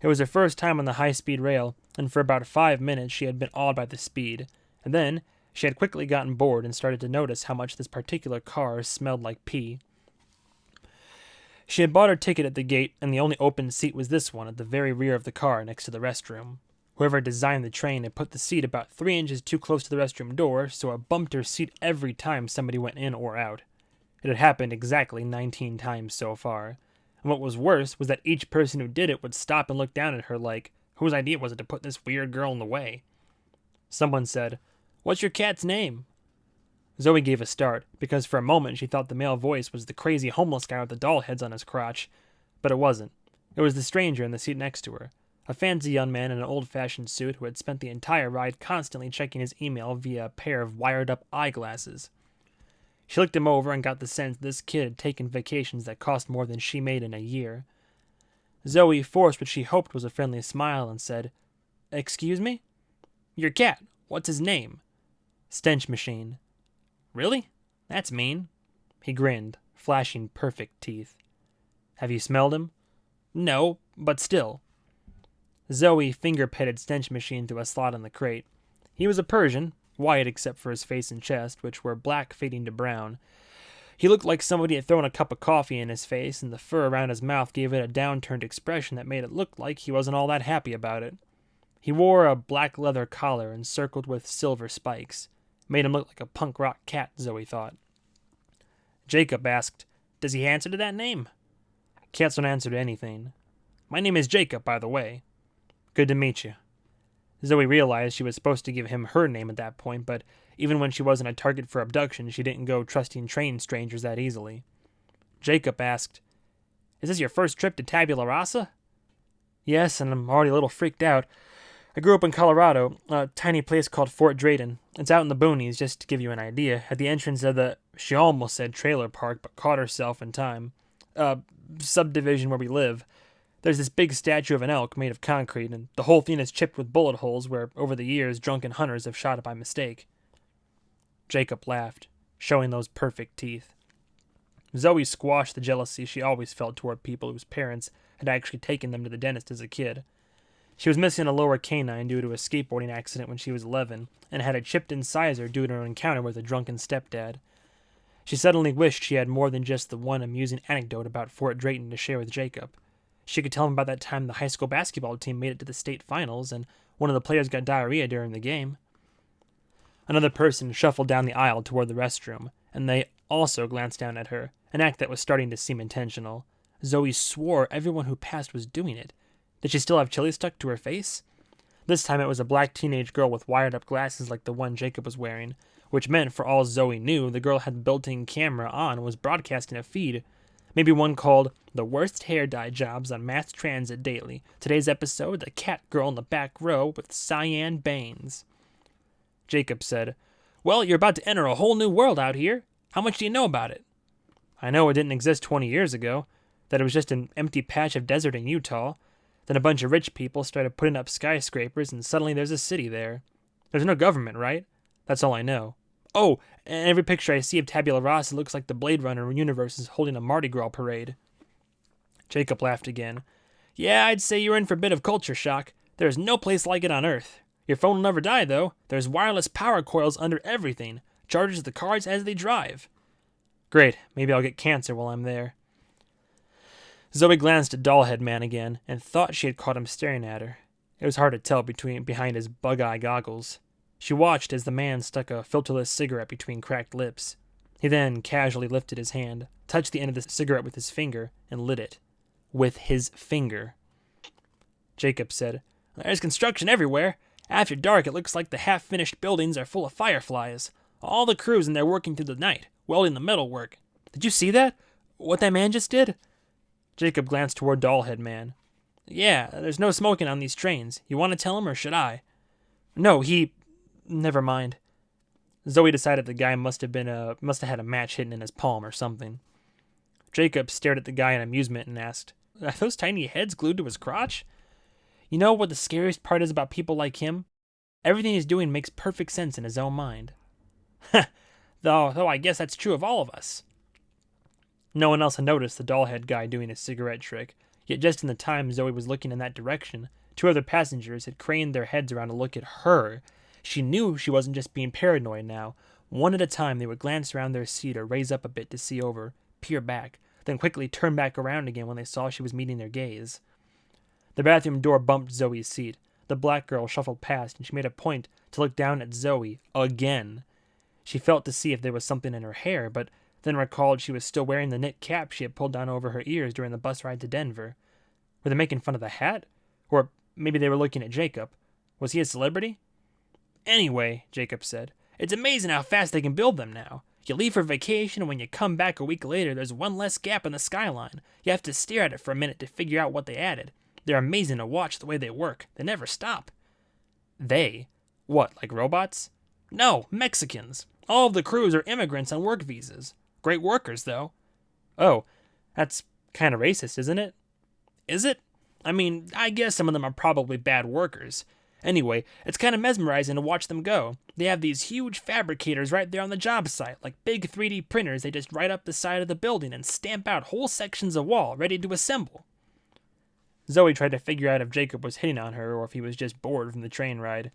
It was her first time on the high-speed rail, and for about 5 minutes she had been awed by the speed, and then she had quickly gotten bored and started to notice how much this particular car smelled like pee. She had bought her ticket at the gate, and the only open seat was this one at the very rear of the car next to the restroom. Whoever designed the train had put the seat about 3 inches too close to the restroom door, so it bumped her seat every time somebody went in or out. It had happened exactly 19 times so far. And what was worse was that each person who did it would stop and look down at her like, whose idea was it to put this weird girl in the way? Someone said, "What's your cat's name?" Zoe gave a start, because for a moment she thought the male voice was the crazy homeless guy with the doll heads on his crotch. But it wasn't. It was the stranger in the seat next to her, a fancy young man in an old-fashioned suit who had spent the entire ride constantly checking his email via a pair of wired-up eyeglasses. She looked him over and got the sense this kid had taken vacations that cost more than she made in a year. Zoe forced what she hoped was a friendly smile and said, "Excuse me?" "Your cat. What's his name?" "Stench Machine." "Really? That's mean." He grinned, flashing perfect teeth. "Have you smelled him?" "No, but still." Zoe finger-petted Stench Machine through a slot in the crate. He was a Persian, white except for his face and chest, which were black fading to brown. He looked like somebody had thrown a cup of coffee in his face, and the fur around his mouth gave it a downturned expression that made it look like he wasn't all that happy about it. He wore a black leather collar encircled with silver spikes. Made him look like a punk rock cat, Zoe thought. Jacob asked, "Does he answer to that name?" "Cats don't answer to anything." "My name is Jacob, by the way." "Good to meet you." Zoe realized she was supposed to give him her name at that point, but even when she wasn't a target for abduction, she didn't go trusting train strangers that easily. Jacob asked, "Is this your first trip to Tabula Rasa?" "Yes, and I'm already a little freaked out. I grew up in Colorado, a tiny place called Fort Drayton. It's out in the boonies, just to give you an idea, at the entrance of the," she almost said trailer park, but caught herself in time, "subdivision where we live. There's this big statue of an elk made of concrete, and the whole thing is chipped with bullet holes where, over the years, drunken hunters have shot it by mistake." Jacob laughed, showing those perfect teeth. Zoe squashed the jealousy she always felt toward people whose parents had actually taken them to the dentist as a kid. She was missing a lower canine due to a skateboarding accident when she was 11, and had a chipped incisor due to her encounter with a drunken stepdad. She suddenly wished she had more than just the one amusing anecdote about Fort Drayton to share with Jacob. She could tell him about that time the high school basketball team made it to the state finals, and one of the players got diarrhea during the game. Another person shuffled down the aisle toward the restroom, and they also glanced down at her, an act that was starting to seem intentional. Zoe swore everyone who passed was doing it. Did she still have chili stuck to her face? This time it was a black teenage girl with wired-up glasses like the one Jacob was wearing, which meant, for all Zoe knew, the girl had a built-in camera on and was broadcasting a feed. Maybe one called "The Worst Hair Dye Jobs on Mass Transit Daily." Today's episode, "The Cat Girl in the Back Row with Cyan Banes." Jacob said, "Well, you're about to enter a whole new world out here. How much do you know about it?" "I know it didn't exist 20 years ago, that it was just an empty patch of desert in Utah. Then a bunch of rich people started putting up skyscrapers, and suddenly there's a city there. There's no government, right? That's all I know. Oh, and every picture I see of Tabula Rasa looks like the Blade Runner universe is holding a Mardi Gras parade." Jacob laughed again. "Yeah, I'd say you're in for a bit of culture shock. There's no place like it on Earth. Your phone will never die, though. There's wireless power coils under everything. Charges the cars as they drive." "Great. Maybe I'll get cancer while I'm there." Zoe glanced at Dollhead Man again, and thought she had caught him staring at her. It was hard to tell behind his bug-eye goggles. She watched as the man stuck a filterless cigarette between cracked lips. He then casually lifted his hand, touched the end of the cigarette with his finger, and lit it. With his finger. Jacob said, "There's construction everywhere. After dark, it looks like the half-finished buildings are full of fireflies. All the crews in there working through the night, welding the metalwork. Did you see that? What that man just did?" Jacob glanced toward Dollhead Man. "Yeah, there's no smoking on these trains. You want to tell him, or should I?" "No, Never mind. Zoe decided the guy must have had a match hidden in his palm or something. Jacob stared at the guy in amusement and asked, "Are those tiny heads glued to his crotch?" You know what the scariest part is about people like him? Everything he's doing makes perfect sense in his own mind. though I guess that's true of all of us. No one else had noticed the doll-head guy doing his cigarette trick, yet just in the time Zoe was looking in that direction, two other passengers had craned their heads around to look at her. She knew she wasn't just being paranoid now. One at a time, they would glance around their seat or raise up a bit to see over, peer back, then quickly turn back around again when they saw she was meeting their gaze. The bathroom door bumped Zoe's seat. The black girl shuffled past, and she made a point to look down at Zoe again. She felt to see if there was something in her hair, but then recalled she was still wearing the knit cap she had pulled down over her ears during the bus ride to Denver. Were they making fun of the hat? Or maybe they were looking at Jacob. Was he a celebrity? Anyway, Jacob said, it's amazing how fast they can build them now. You leave for vacation, and when you come back a week later, there's one less gap in the skyline. You have to stare at it for a minute to figure out what they added. They're amazing to watch the way they work. They never stop. They? What, like robots? No, Mexicans. All of the crews are immigrants on work visas. Great workers, though. Oh, that's kind of racist, isn't it? Is it? I mean, I guess some of them are probably bad workers. Anyway, it's kind of mesmerizing to watch them go. They have these huge fabricators right there on the job site, like big 3D printers they just right up the side of the building and stamp out whole sections of wall ready to assemble. Zoe tried to figure out if Jacob was hitting on her or if he was just bored from the train ride.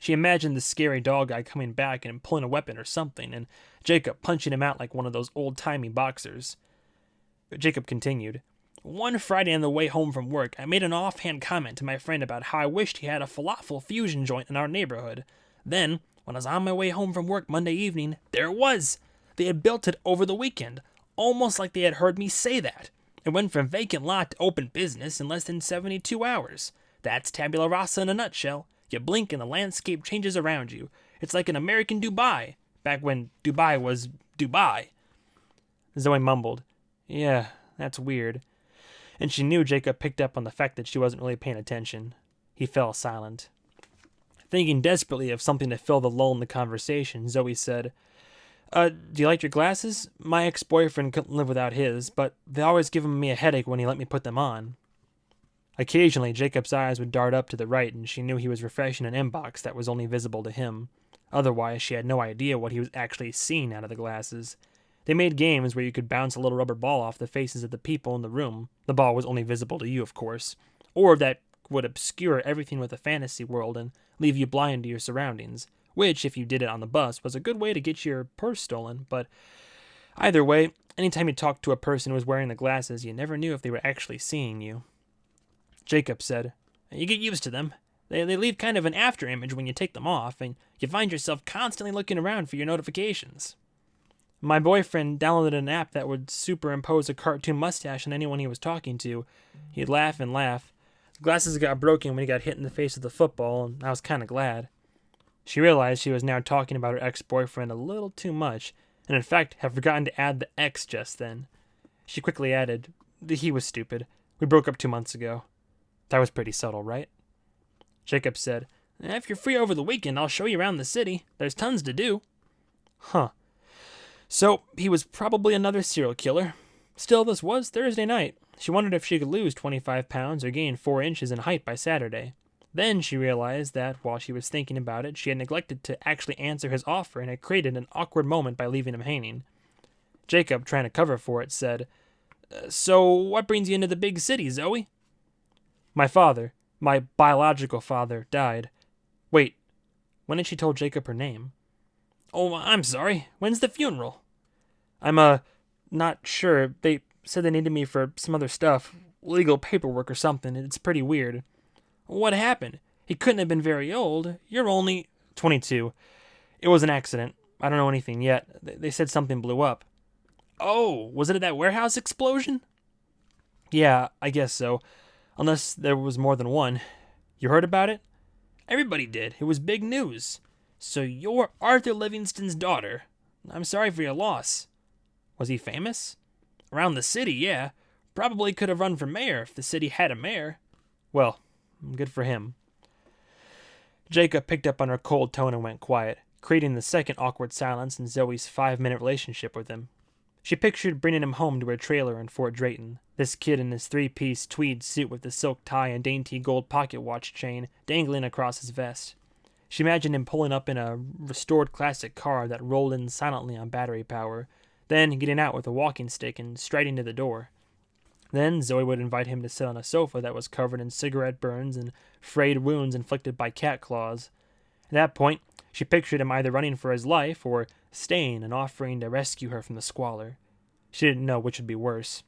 She imagined the scary doll guy coming back and pulling a weapon or something, and Jacob punching him out like one of those old-timey boxers. Jacob continued, One Friday on the way home from work, I made an offhand comment to my friend about how I wished he had a falafel fusion joint in our neighborhood. Then, when I was on my way home from work Monday evening, there it was. They had built it over the weekend, almost like they had heard me say that. It went from vacant lot to open business in less than 72 hours. That's tabula rasa in a nutshell. You blink and the landscape changes around you. It's like an American Dubai, back when Dubai was Dubai. Zoe mumbled, Yeah, that's weird. And she knew Jacob picked up on the fact that she wasn't really paying attention. He fell silent. Thinking desperately of something to fill the lull in the conversation, Zoe said, Do you like your glasses? My ex-boyfriend couldn't live without his, but they always give me a headache when he let me put them on. Occasionally, Jacob's eyes would dart up to the right, and she knew he was refreshing an inbox that was only visible to him. Otherwise, she had no idea what he was actually seeing out of the glasses. They made games where you could bounce a little rubber ball off the faces of the people in the room. The ball was only visible to you, of course. Or that would obscure everything with a fantasy world and leave you blind to your surroundings. Which, if you did it on the bus, was a good way to get your purse stolen, but either way, anytime you talked to a person who was wearing the glasses, you never knew if they were actually seeing you. Jacob said, You get used to them. They leave kind of an after image when you take them off, and you find yourself constantly looking around for your notifications. My boyfriend downloaded an app that would superimpose a cartoon mustache on anyone he was talking to. He'd laugh and laugh. The glasses got broken when he got hit in the face with the football, and I was kind of glad. She realized she was now talking about her ex-boyfriend a little too much, and in fact had forgotten to add the X just then. She quickly added, He was stupid. We broke up 2 months ago. That was pretty subtle, right? Jacob said, If you're free over the weekend, I'll show you around the city. There's tons to do. Huh. So, he was probably another serial killer. Still, this was Thursday night. She wondered if she could lose 25 pounds or gain 4 inches in height by Saturday. Then she realized that, while she was thinking about it, she had neglected to actually answer his offer and had created an awkward moment by leaving him hanging. Jacob, trying to cover for it, said, So, what brings you into the big city, Zoe? My father, my biological father, died. Wait, when had she told Jacob her name? Oh, I'm sorry. When's the funeral? I'm, not sure. They said they needed me for some other stuff. Legal paperwork or something. It's pretty weird. What happened? He couldn't have been very old. You're only 22. It was an accident. I don't know anything yet. They said something blew up. Oh, was it at that warehouse explosion? Yeah, I guess so. Unless there was more than one. You heard about it? Everybody did. It was big news. So you're Arthur Livingston's daughter. I'm sorry for your loss. Was he famous? Around the city, yeah. Probably could have run for mayor if the city had a mayor. Well, good for him. Jacob picked up on her cold tone and went quiet, creating the second awkward silence in Zoe's 5-minute relationship with him. She pictured bringing him home to her trailer in Fort Drayton, this kid in his 3-piece tweed suit with the silk tie and dainty gold pocket watch chain dangling across his vest. She imagined him pulling up in a restored classic car that rolled in silently on battery power, then getting out with a walking stick and striding to the door. Then Zoe would invite him to sit on a sofa that was covered in cigarette burns and frayed wounds inflicted by cat claws. At that point, she pictured him either running for his life or staying and offering to rescue her from the squalor. She didn't know which would be worse.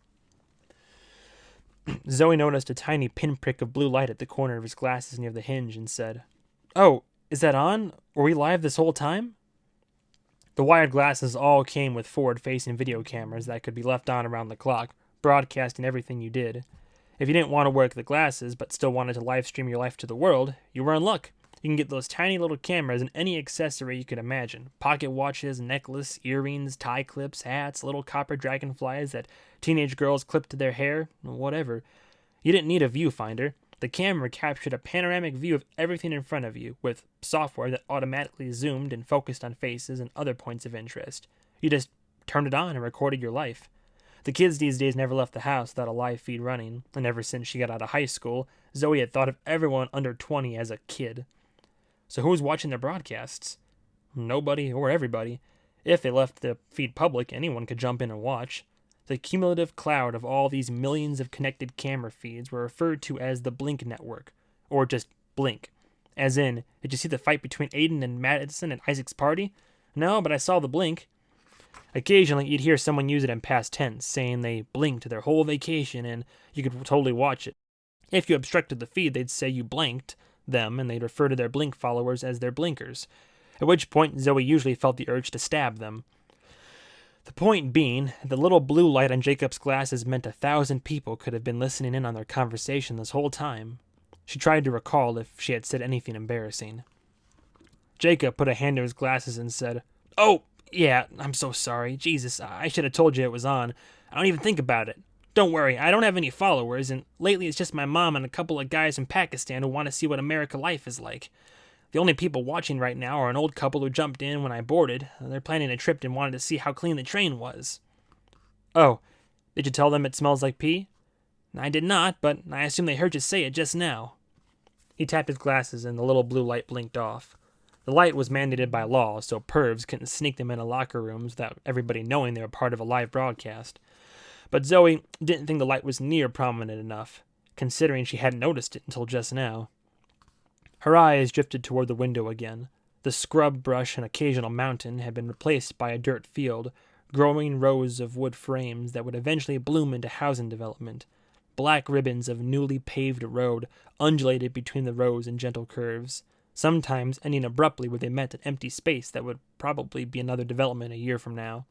Zoe noticed a tiny pinprick of blue light at the corner of his glasses near the hinge and said, "Oh, is that on? Were we live this whole time?" The wired glasses all came with forward-facing video cameras that could be left on around the clock, broadcasting everything you did. If you didn't want to work the glasses but still wanted to live stream your life to the world, you were in luck. You can get those tiny little cameras in any accessory you could imagine. Pocket watches, necklace, earrings, tie clips, hats, little copper dragonflies that teenage girls clip to their hair, whatever. You didn't need a viewfinder. The camera captured a panoramic view of everything in front of you, with software that automatically zoomed and focused on faces and other points of interest. You just turned it on and recorded your life. The kids these days never left the house without a live feed running, and ever since she got out of high school, Zoe had thought of everyone under 20 as a kid. So who was watching their broadcasts? Nobody or everybody. If they left the feed public, anyone could jump in and watch. The cumulative cloud of all these millions of connected camera feeds were referred to as the Blink Network, or just Blink. As in, did you see the fight between Aiden and Madison at Isaac's party? No, but I saw the blink. Occasionally, you'd hear someone use it in past tense, saying they blinked their whole vacation, and you could totally watch it. If you obstructed the feed, they'd say you blanked them, and they'd refer to their Blink followers as their blinkers, at which point Zoe usually felt the urge to stab them. The point being, the little blue light on Jacob's glasses meant 1,000 people could have been listening in on their conversation this whole time. She tried to recall if she had said anything embarrassing. Jacob put a hand to his glasses and said, "Oh, yeah, I'm so sorry. Jesus, I should have told you it was on. I don't even think about it. Don't worry, I don't have any followers, and lately it's just my mom and a couple of guys from Pakistan who want to see what America life is like. The only people watching right now are an old couple who jumped in when I boarded. They're planning a trip and wanted to see how clean the train was." "Oh, did you tell them it smells like pee?" "I did not, but I assume they heard you say it just now." He tapped his glasses and the little blue light blinked off. The light was mandated by law, so pervs couldn't sneak them into locker rooms without everybody knowing they were part of a live broadcast. But Zoe didn't think the light was near prominent enough, considering she hadn't noticed it until just now. Her eyes drifted toward the window again. The scrub brush and occasional mountain had been replaced by a dirt field, growing rows of wood frames that would eventually bloom into housing development. Black ribbons of newly paved road undulated between the rows in gentle curves, sometimes ending abruptly where they met an empty space that would probably be another development a year from now.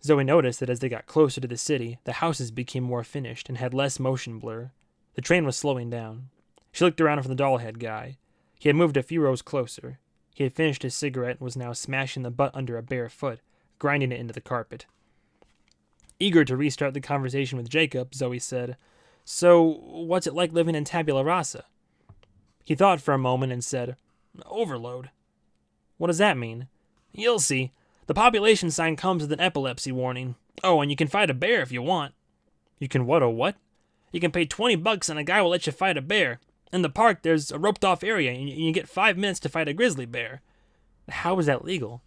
Zoe noticed that as they got closer to the city, the houses became more finished and had less motion blur. The train was slowing down. She looked around for the doll-head guy. He had moved a few rows closer. He had finished his cigarette and was now smashing the butt under a bare foot, grinding it into the carpet. Eager to restart the conversation with Jacob, Zoe said, "So, what's it like living in Tabula Rasa?" He thought for a moment and said, "Overload." "What does that mean?" "You'll see. The population sign comes with an epilepsy warning. Oh, and you can fight a bear if you want." "You can what, a what?" "You can pay $20 and a guy will let you fight a bear. In the park, there's a roped-off area, and you get 5 minutes to fight a grizzly bear." "How is that legal?"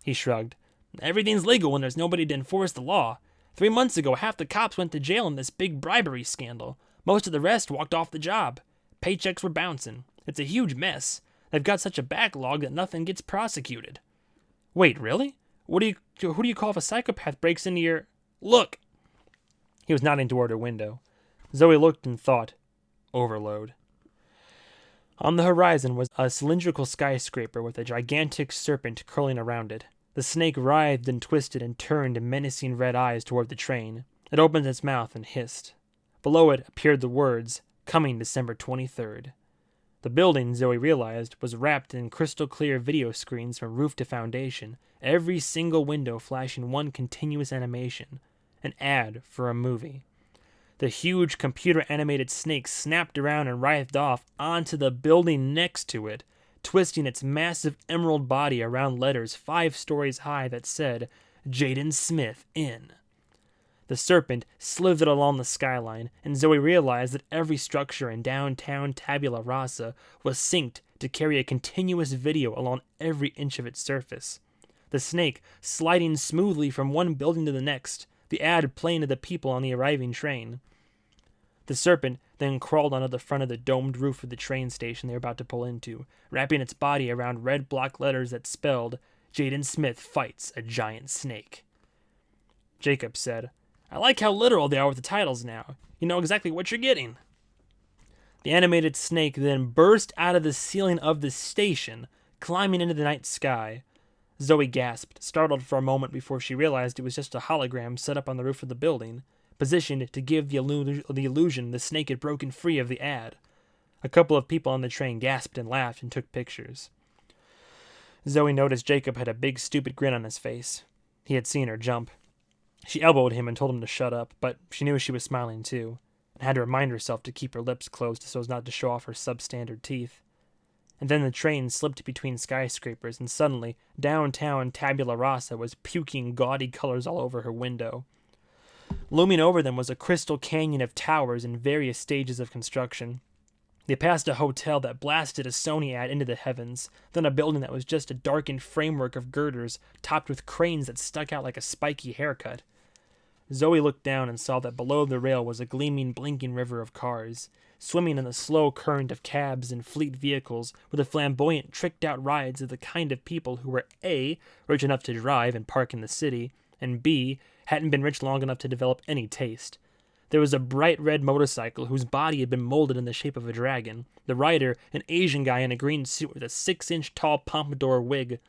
He shrugged. "Everything's legal when there's nobody to enforce the law. 3 months ago, half the cops went to jail in this big bribery scandal. Most of the rest walked off the job. Paychecks were bouncing. It's a huge mess. They've got such a backlog that nothing gets prosecuted." "Wait, really? Who do you call if a psychopath breaks into your—" "Look!" He was nodding toward her window. Zoe looked and thought, overload. On the horizon was a cylindrical skyscraper with a gigantic serpent curling around it. The snake writhed and twisted and turned menacing red eyes toward the train. It opened its mouth and hissed. Below it appeared the words, "Coming December 23rd." The building, Zoe realized, was wrapped in crystal-clear video screens from roof to foundation, every single window flashing one continuous animation, an ad for a movie. The huge computer-animated snake snapped around and writhed off onto the building next to it, twisting its massive emerald body around letters 5 stories high that said, Jaden Smith in. The serpent slithered along the skyline, and Zoe realized that every structure in downtown Tabula Rasa was synced to carry a continuous video along every inch of its surface. The snake sliding smoothly from one building to the next, the ad playing to the people on the arriving train. The serpent then crawled onto the front of the domed roof of the train station they were about to pull into, wrapping its body around red block letters that spelled, Jaden Smith fights a giant snake. Jacob said, I like how literal they are with the titles now. You know exactly what you're getting. The animated snake then burst out of the ceiling of the station, climbing into the night sky. Zoe gasped, startled for a moment before she realized it was just a hologram set up on the roof of the building, positioned to give the illusion the snake had broken free of the ad. A couple of people on the train gasped and laughed and took pictures. Zoe noticed Jacob had a big stupid grin on his face. He had seen her jump. She elbowed him and told him to shut up, but she knew she was smiling too, and had to remind herself to keep her lips closed so as not to show off her substandard teeth. And then the train slipped between skyscrapers, and suddenly, downtown Tabula Rasa was puking gaudy colors all over her window. Looming over them was a crystal canyon of towers in various stages of construction. They passed a hotel that blasted a Sony ad into the heavens, then a building that was just a darkened framework of girders topped with cranes that stuck out like a spiky haircut. Zoe looked down and saw that below the rail was a gleaming, blinking river of cars. Swimming in the slow current of cabs and fleet vehicles were the flamboyant, tricked-out rides of the kind of people who were A, rich enough to drive and park in the city, and B, hadn't been rich long enough to develop any taste. There was a bright red motorcycle whose body had been molded in the shape of a dragon. The rider, an Asian guy in a green suit with a 6-inch tall pompadour wig.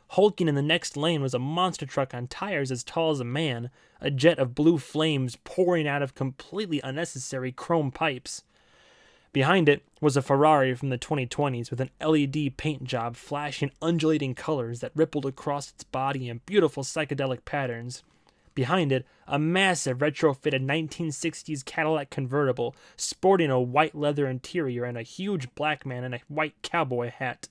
Hulking in the next lane was a monster truck on tires as tall as a man, a jet of blue flames pouring out of completely unnecessary chrome pipes. Behind it was a Ferrari from the 2020s with an LED paint job flashing undulating colors that rippled across its body in beautiful psychedelic patterns. Behind it, a massive retrofitted 1960s Cadillac convertible sporting a white leather interior and a huge black man in a white cowboy hat.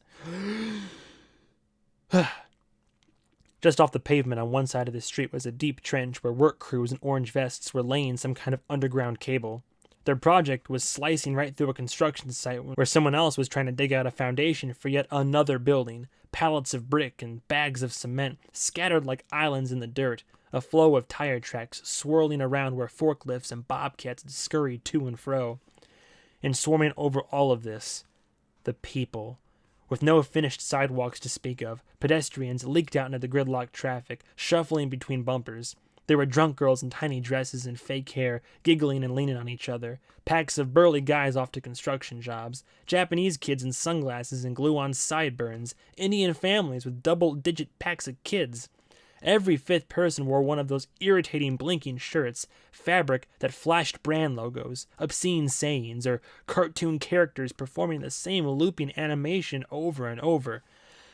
Just off the pavement on one side of the street was a deep trench where work crews in orange vests were laying some kind of underground cable. Their project was slicing right through a construction site where someone else was trying to dig out a foundation for yet another building. Pallets of brick and bags of cement scattered like islands in the dirt, a flow of tire tracks swirling around where forklifts and bobcats scurried to and fro. And swarming over all of this, the people. With no finished sidewalks to speak of, pedestrians leaked out into the gridlocked traffic, shuffling between bumpers. There were drunk girls in tiny dresses and fake hair, giggling and leaning on each other, packs of burly guys off to construction jobs, Japanese kids in sunglasses and glue-on sideburns, Indian families with double-digit packs of kids. Every fifth person wore one of those irritating blinking shirts, fabric that flashed brand logos, obscene sayings, or cartoon characters performing the same looping animation over and over.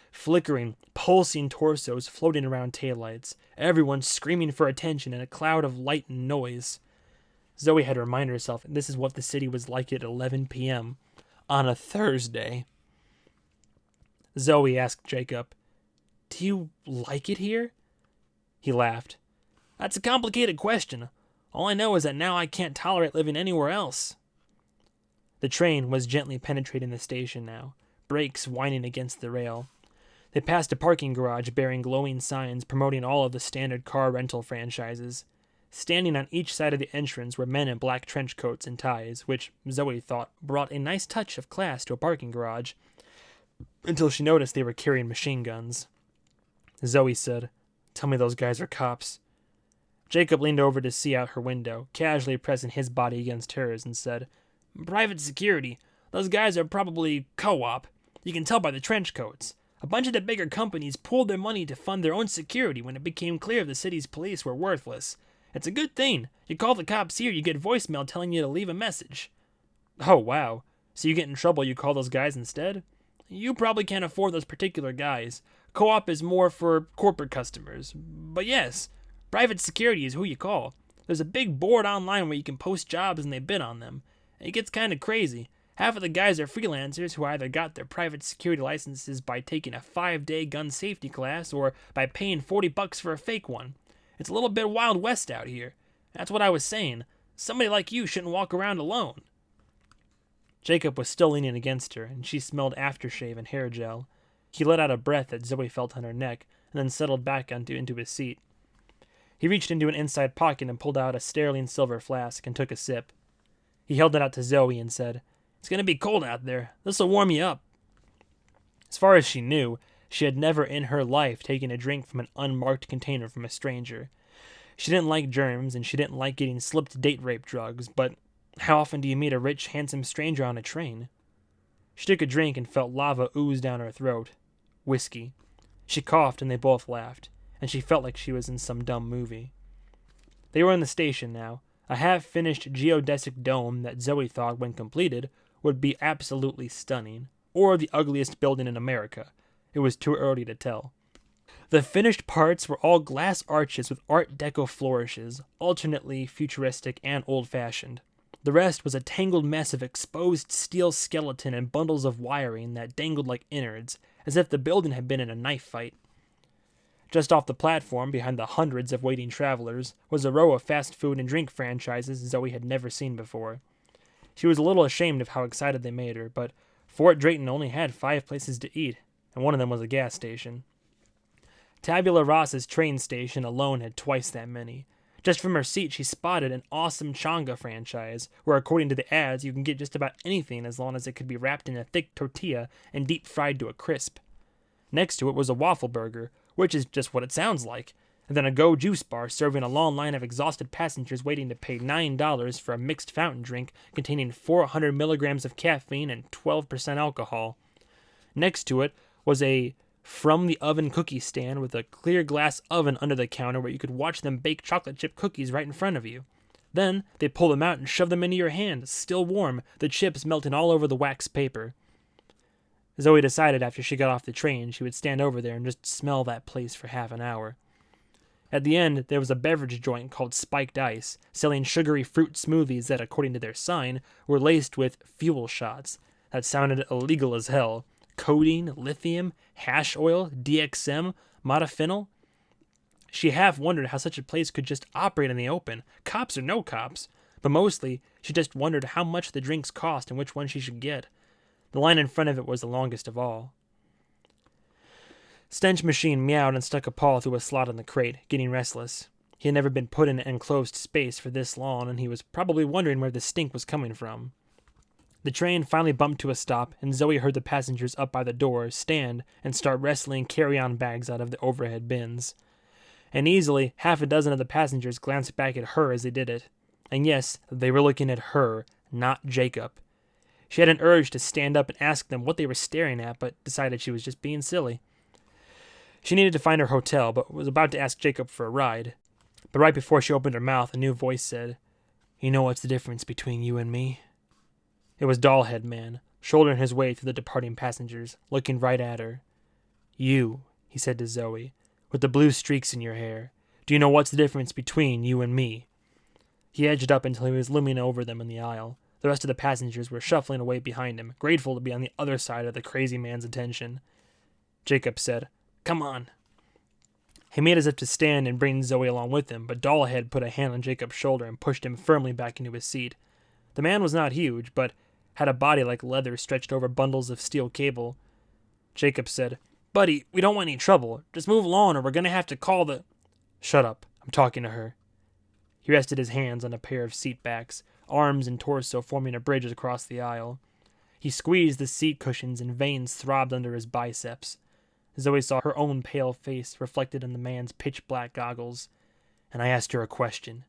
Flickering, pulsing torsos floating around taillights, everyone screaming for attention in a cloud of light and noise. Zoe had to remind herself this is what the city was like at 11 p.m. on a Thursday. Zoe asked Jacob, "Do you like it here?" He laughed. "That's a complicated question. All I know is that now I can't tolerate living anywhere else." The train was gently penetrating the station now, brakes whining against the rail. They passed a parking garage bearing glowing signs promoting all of the standard car rental franchises. Standing on each side of the entrance were men in black trench coats and ties, which Zoe thought brought a nice touch of class to a parking garage, until she noticed they were carrying machine guns. Zoe said, "Tell me those guys are cops." Jacob leaned over to see out her window, casually pressing his body against hers, and said, "Private security. Those guys are probably co-op. You can tell by the trench coats. A bunch of the bigger companies pooled their money to fund their own security when it became clear the city's police were worthless. It's a good thing. You call the cops here, you get voicemail telling you to leave a message." "Oh, wow. So you get in trouble, you call those guys instead?" "You probably can't afford those particular guys. Co-op is more for corporate customers. But yes, private security is who you call. There's a big board online where you can post jobs and they bid on them. It gets kind of crazy. Half of the guys are freelancers who either got their private security licenses by taking a 5-day gun safety class or by paying $40 for a fake one. It's a little bit Wild West out here. That's what I was saying. Somebody like you shouldn't walk around alone. Jacob was still leaning against her, and she smelled aftershave and hair gel. He let out a breath that Zoe felt on her neck, and then settled back into his seat. He reached into an inside pocket and pulled out a sterling silver flask and took a sip. He held it out to Zoe and said, "It's going to be cold out there. This'll warm you up." As far as she knew, she had never in her life taken a drink from an unmarked container from a stranger. She didn't like germs, and she didn't like getting slipped date rape drugs, but how often do you meet a rich, handsome stranger on a train? She took a drink and felt lava ooze down her throat. Whiskey. She coughed and they both laughed, and she felt like she was in some dumb movie. They were in the station now, a half-finished geodesic dome that Zoe thought, when completed, would be absolutely stunning, or the ugliest building in America. It was too early to tell. The finished parts were all glass arches with Art Deco flourishes, alternately futuristic and old-fashioned. The rest was a tangled mess of exposed steel skeleton and bundles of wiring that dangled like innards, as if the building had been in a knife fight. Just off the platform, behind the hundreds of waiting travelers, was a row of fast food and drink franchises Zoe had never seen before. She was a little ashamed of how excited they made her, but Fort Drayton only had 5 places to eat, and one of them was a gas station. Tabula Rasa's train station alone had twice that many. Just from her seat, she spotted an awesome Changa franchise, where according to the ads, you can get just about anything as long as it could be wrapped in a thick tortilla and deep fried to a crisp. Next to it was a waffle burger, which is just what it sounds like, and then a Go juice bar serving a long line of exhausted passengers waiting to pay $9 for a mixed fountain drink containing 400 milligrams of caffeine and 12% alcohol. Next to it was a from-the-oven cookie stand with a clear glass oven under the counter where you could watch them bake chocolate chip cookies right in front of you. Then they pull them out and shove them into your hand, still warm, the chips melting all over the wax paper. Zoe decided after she got off the train she would stand over there and just smell that place for half an hour. At the end, there was a beverage joint called Spiked Ice, selling sugary fruit smoothies that, according to their sign, were laced with fuel shots. That sounded illegal as hell. Codeine, lithium, hash oil, DXM, modafinil. She half wondered how such a place could just operate in the open, cops or no cops. But mostly, she just wondered how much the drinks cost and which one she should get. The line in front of it was the longest of all. Stench Machine meowed and stuck a paw through a slot in the crate, getting restless. He had never been put in an enclosed space for this long, and he was probably wondering where the stink was coming from. The train finally bumped to a stop, and Zoe heard the passengers up by the door stand and start wrestling carry-on bags out of the overhead bins. And easily, half a dozen of the passengers glanced back at her as they did it. And yes, they were looking at her, not Jacob. She had an urge to stand up and ask them what they were staring at, but decided she was just being silly. She needed to find her hotel, but was about to ask Jacob for a ride. But right before she opened her mouth, a new voice said, "You know what's the difference between you and me?" It was Dollhead Man, shouldering his way through the departing passengers, looking right at her. "You," he said to Zoe, "with the blue streaks in your hair. Do you know what's the difference between you and me?" He edged up until he was looming over them in the aisle. The rest of the passengers were shuffling away behind him, grateful to be on the other side of the crazy man's attention. Jacob said, "Come on." He made as if to stand and bring Zoe along with him, but Dollhead put a hand on Jacob's shoulder and pushed him firmly back into his seat. The man was not huge, but had a body like leather stretched over bundles of steel cable. Jacob said, "Buddy, we don't want any trouble. Just move along or we're going to have to call the—" "Shut up. I'm talking to her." He rested his hands on a pair of seat backs, arms and torso forming a bridge across the aisle. He squeezed the seat cushions and veins throbbed under his biceps. Zoe saw her own pale face reflected in the man's pitch-black goggles. "And I asked her a question.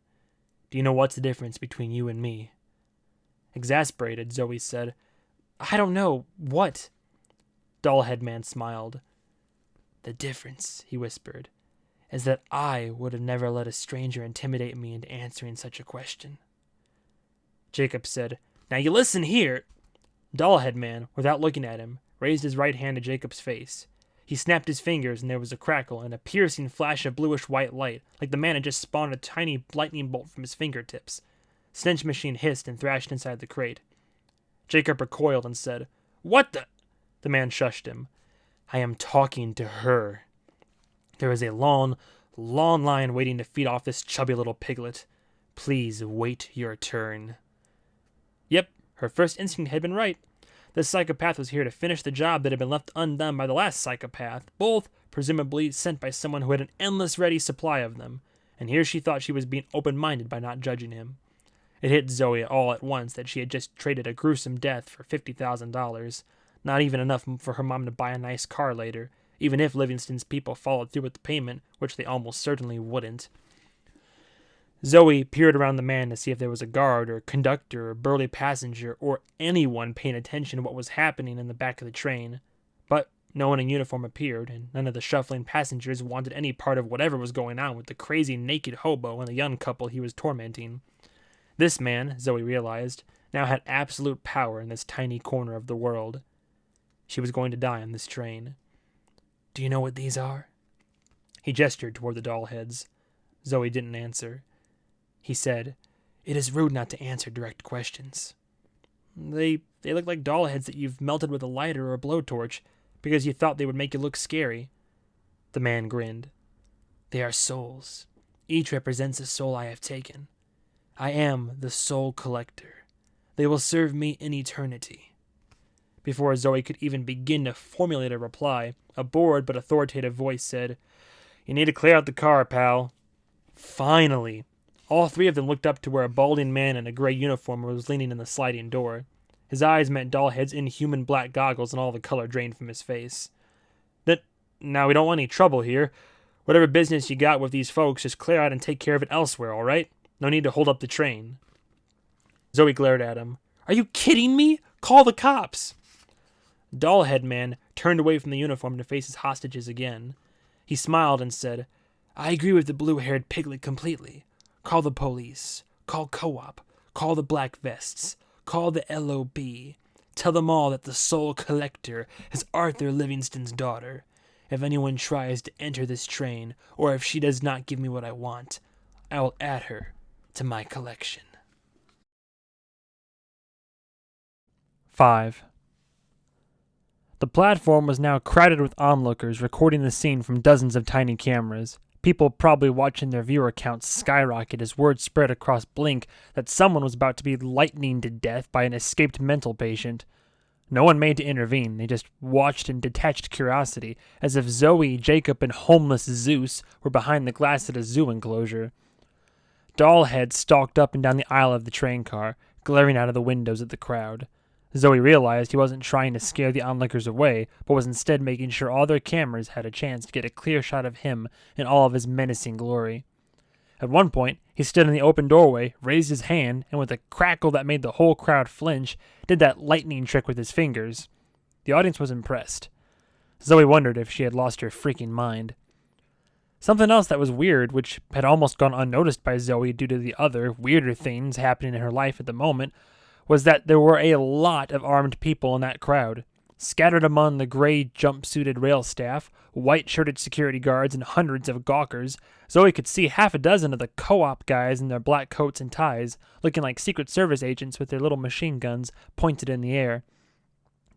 Do you know what's the difference between you and me?" Exasperated, Zoe said, "I don't know. What?" Dollhead Man smiled. "The difference," he whispered, "is that I would have never let a stranger intimidate me into answering such a question." Jacob said, "Now you listen here." Dollhead Man, without looking at him, raised his right hand to Jacob's face. He snapped his fingers, and there was a crackle and a piercing flash of bluish-white light, like the man had just spawned a tiny lightning bolt from his fingertips. Stench Machine hissed and thrashed inside the crate. Jacob recoiled and said, "What the—" The man shushed him. "I am talking to her. There is a long, long line waiting to feed off this chubby little piglet. Please wait your turn." Yep, her first instinct had been right. This psychopath was here to finish the job that had been left undone by the last psychopath, both presumably sent by someone who had an endless ready supply of them, and here she thought she was being open-minded by not judging him. It hit Zoe all at once that she had just traded a gruesome death for $50,000, not even enough for her mom to buy a nice car later, even if Livingston's people followed through with the payment, which they almost certainly wouldn't. Zoe peered around the man to see if there was a guard or conductor or burly passenger or anyone paying attention to what was happening in the back of the train. But no one in uniform appeared, and none of the shuffling passengers wanted any part of whatever was going on with the crazy naked hobo and the young couple he was tormenting. This man, Zoe realized, now had absolute power in this tiny corner of the world. She was going to die on this train. "Do you know what these are?" He gestured toward the doll heads. Zoe didn't answer. He said, "It is rude not to answer direct questions." They look like doll heads that you've melted with a lighter or a blowtorch because you thought they would make you look scary." The man grinned. "They are souls. Each represents a soul I have taken. I am the soul collector. They will serve me in eternity." Before Zoe could even begin to formulate a reply, a bored but authoritative voice said, "You need to clear out the car, pal." Finally! All three of them looked up to where a balding man in a gray uniform was leaning in the sliding door. His eyes met Dollhead's inhuman black goggles and all the color drained from his face. "Now we don't want any trouble here. Whatever business you got with these folks, just clear out and take care of it elsewhere, all right? No need to hold up the train." Zoe glared at him. "Are you kidding me? Call the cops!" Dollhead man turned away from the uniform to face his hostages again. He smiled and said, "I agree with the blue-haired piglet completely. Call the police. Call Co-op. Call the Black Vests. Call the LOB. Tell them all that the Soul Collector is Arthur Livingston's daughter. If anyone tries to enter this train, or if she does not give me what I want, I will add her to my collection." 5. The platform was now crowded with onlookers recording the scene from dozens of tiny cameras. People probably watching their viewer counts skyrocket as word spread across Blink that someone was about to be lightninged to death by an escaped mental patient. No one made to intervene. They just watched in detached curiosity, as if Zoe, Jacob, and homeless Zeus were behind the glass at a zoo enclosure. Dollhead stalked up and down the aisle of the train car, glaring out of the windows at the crowd. Zoe realized he wasn't trying to scare the onlookers away, but was instead making sure all their cameras had a chance to get a clear shot of him in all of his menacing glory. At one point, he stood in the open doorway, raised his hand, and with a crackle that made the whole crowd flinch, did that lightning trick with his fingers. The audience was impressed. Zoe wondered if she had lost her freaking mind. Something else that was weird, which had almost gone unnoticed by Zoe due to the other, weirder things happening in her life at the moment, was that there were a lot of armed people in that crowd. Scattered among the gray jumpsuited rail staff, white-shirted security guards, and hundreds of gawkers, Zoe could see half a dozen of the Co-op guys in their black coats and ties, looking like Secret Service agents with their little machine guns pointed in the air.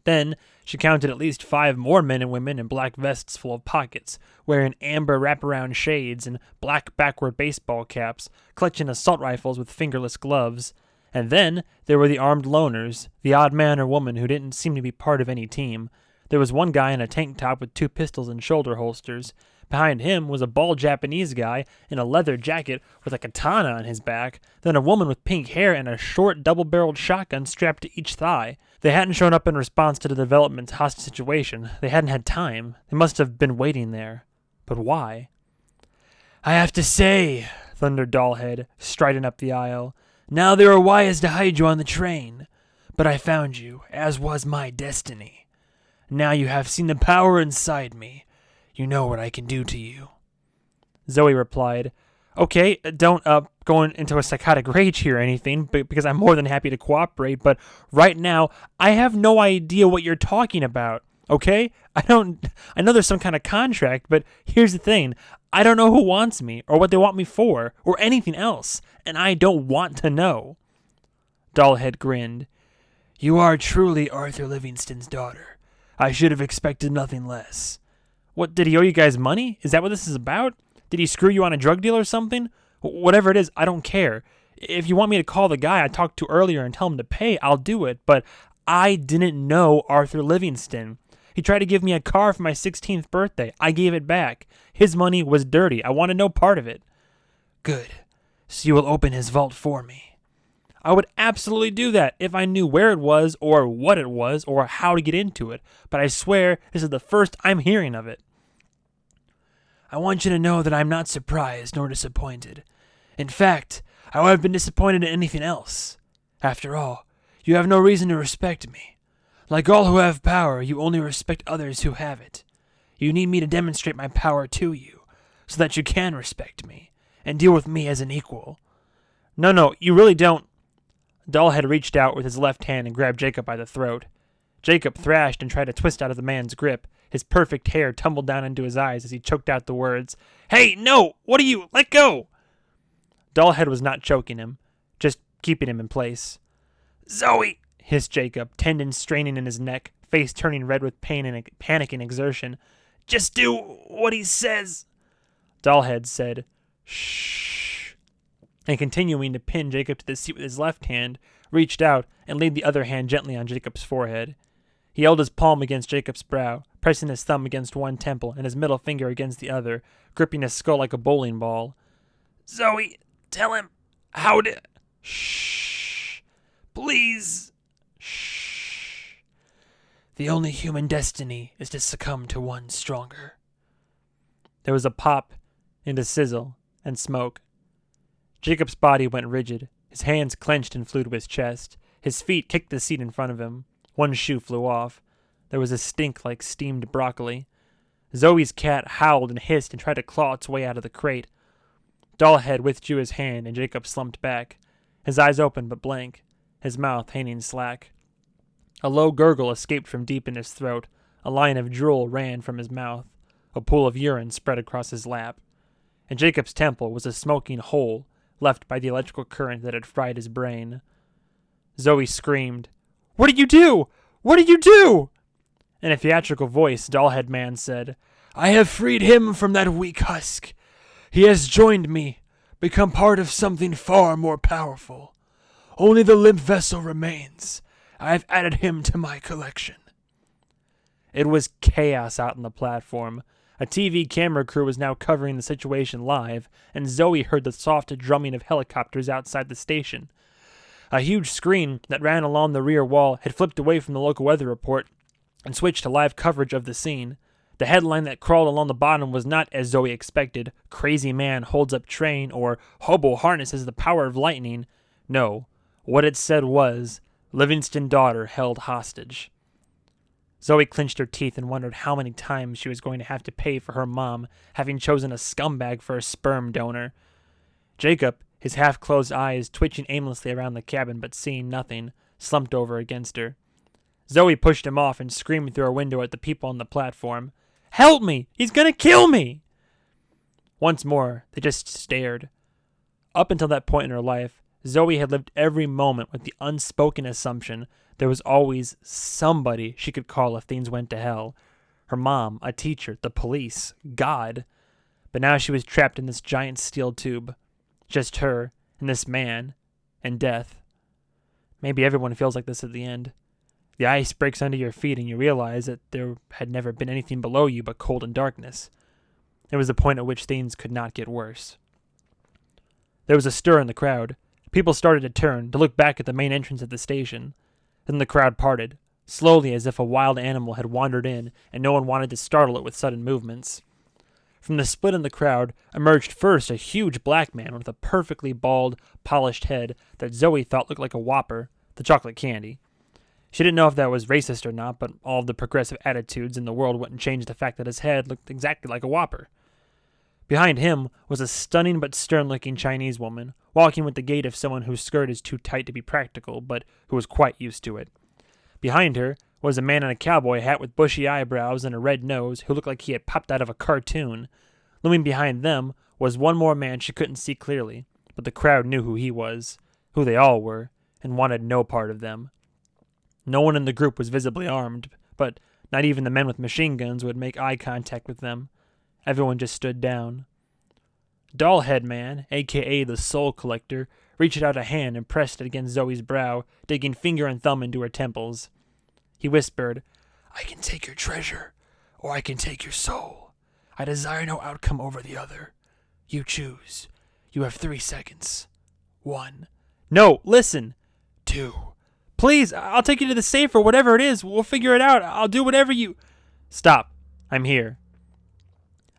Then she counted at least 5 more men and women in black vests full of pockets, wearing amber wraparound shades and black backward baseball caps, clutching assault rifles with fingerless gloves. And then there were the armed loners, the odd man or woman who didn't seem to be part of any team. There was one guy in a tank top with 2 pistols and shoulder holsters. Behind him was a bald Japanese guy in a leather jacket with a katana on his back, then a woman with pink hair and a short double-barreled shotgun strapped to each thigh. They hadn't shown up in response to the development's hostage situation. They hadn't had time. They must have been waiting there. But why? "I have to say," thundered Dollhead, striding up the aisle, "now there are wires to hide you on the train. But I found you, as was my destiny. Now you have seen the power inside me. You know what I can do to you." Zoe replied, "Okay, don't go into a psychotic rage here or anything, because I'm more than happy to cooperate, but right now, I have no idea what you're talking about." Okay? I know there's some kind of contract, but here's the thing. I don't know who wants me, or what they want me for, or anything else, and I don't want to know. Dollhead grinned. You are truly Arthur Livingston's daughter. I should have expected nothing less. What, did he owe you guys money? Is that what this is about? Did he screw you on a drug deal or something? Whatever it is, I don't care. If you want me to call the guy I talked to earlier and tell him to pay, I'll do it, but I didn't know Arthur Livingston. He tried to give me a car for my 16th birthday. I gave it back. His money was dirty. I wanted no part of it. Good. So you will open his vault for me. I would absolutely do that if I knew where it was or what it was or how to get into it, but I swear this is the first I'm hearing of it. I want you to know that I'm not surprised nor disappointed. In fact, I would have been disappointed in anything else. After all, you have no reason to respect me. Like all who have power, you only respect others who have it. You need me to demonstrate my power to you, so that you can respect me, and deal with me as an equal. No, you really don't. Dollhead reached out with his left hand and grabbed Jacob by the throat. Jacob thrashed and tried to twist out of the man's grip. His perfect hair tumbled down into his eyes as he choked out the words, Hey, no! What are you? Let go! Dollhead was not choking him, just keeping him in place. Zoe! Hissed Jacob, tendons straining in his neck, face turning red with pain and panic and exertion. Just do what he says. Dollhead said, Shh. And continuing to pin Jacob to the seat with his left hand, reached out and laid the other hand gently on Jacob's forehead. He held his palm against Jacob's brow, pressing his thumb against one temple and his middle finger against the other, gripping his skull like a bowling ball. Zoe, tell him how to... Shh. Please. Shh. The only human destiny is to succumb to one stronger. There was a pop and a sizzle and smoke. Jacob's body went rigid. His hands clenched and flew to his chest. His feet kicked the seat in front of him. One shoe flew off. There was a stink like steamed broccoli. Zoe's cat howled and hissed and tried to claw its way out of the crate. Dollhead withdrew his hand and Jacob slumped back, his eyes open but blank, his mouth hanging slack. A low gurgle escaped from deep in his throat. A line of drool ran from his mouth. A pool of urine spread across his lap. In Jacob's temple was a smoking hole left by the electrical current that had fried his brain. Zoe screamed, What did you do? What did you do? In a theatrical voice, Dollhead Man said, I have freed him from that weak husk. He has joined me, become part of something far more powerful. Only the limp vessel remains. I have added him to my collection. It was chaos out on the platform. A TV camera crew was now covering the situation live, and Zoe heard the soft drumming of helicopters outside the station. A huge screen that ran along the rear wall had flipped away from the local weather report and switched to live coverage of the scene. The headline that crawled along the bottom was not, as Zoe expected, Crazy Man Holds Up Train or Hobo Harnesses the Power of Lightning. No, what it said was, Livingston daughter held hostage. Zoe clenched her teeth and wondered how many times she was going to have to pay for her mom having chosen a scumbag for a sperm donor. Jacob, his half-closed eyes twitching aimlessly around the cabin but seeing nothing, slumped over against her. Zoe pushed him off and screamed through her window at the people on the platform. Help me! He's gonna kill me! Once more, they just stared. Up until that point in her life, Zoe had lived every moment with the unspoken assumption there was always somebody she could call if things went to hell. Her mom, a teacher, the police, God. But now she was trapped in this giant steel tube. Just her, and this man, and death. Maybe everyone feels like this at the end. The ice breaks under your feet and you realize that there had never been anything below you but cold and darkness. It was the point at which things could not get worse. There was a stir in the crowd. People started to turn, to look back at the main entrance of the station. Then the crowd parted, slowly as if a wild animal had wandered in and no one wanted to startle it with sudden movements. From the split in the crowd emerged first a huge black man with a perfectly bald, polished head that Zoe thought looked like a Whopper, the chocolate candy. She didn't know if that was racist or not, but all of the progressive attitudes in the world wouldn't change the fact that his head looked exactly like a Whopper. Behind him was a stunning but stern-looking Chinese woman, walking with the gait of someone whose skirt is too tight to be practical, but who was quite used to it. Behind her was a man in a cowboy hat with bushy eyebrows and a red nose who looked like he had popped out of a cartoon. Looming behind them was one more man she couldn't see clearly, but the crowd knew who he was, who they all were, and wanted no part of them. No one in the group was visibly armed, but not even the men with machine guns would make eye contact with them. Everyone just stood down. Dollhead Man, a.k.a. the Soul Collector, reached out a hand and pressed it against Zoe's brow, digging finger and thumb into her temples. He whispered, "I can take your treasure, or I can take your soul. I desire no outcome over the other. You choose. You have 3 seconds. 1. No, listen. 2. Please, I'll take you to the safe or whatever it is. We'll figure it out. I'll do whatever you... Stop. I'm here."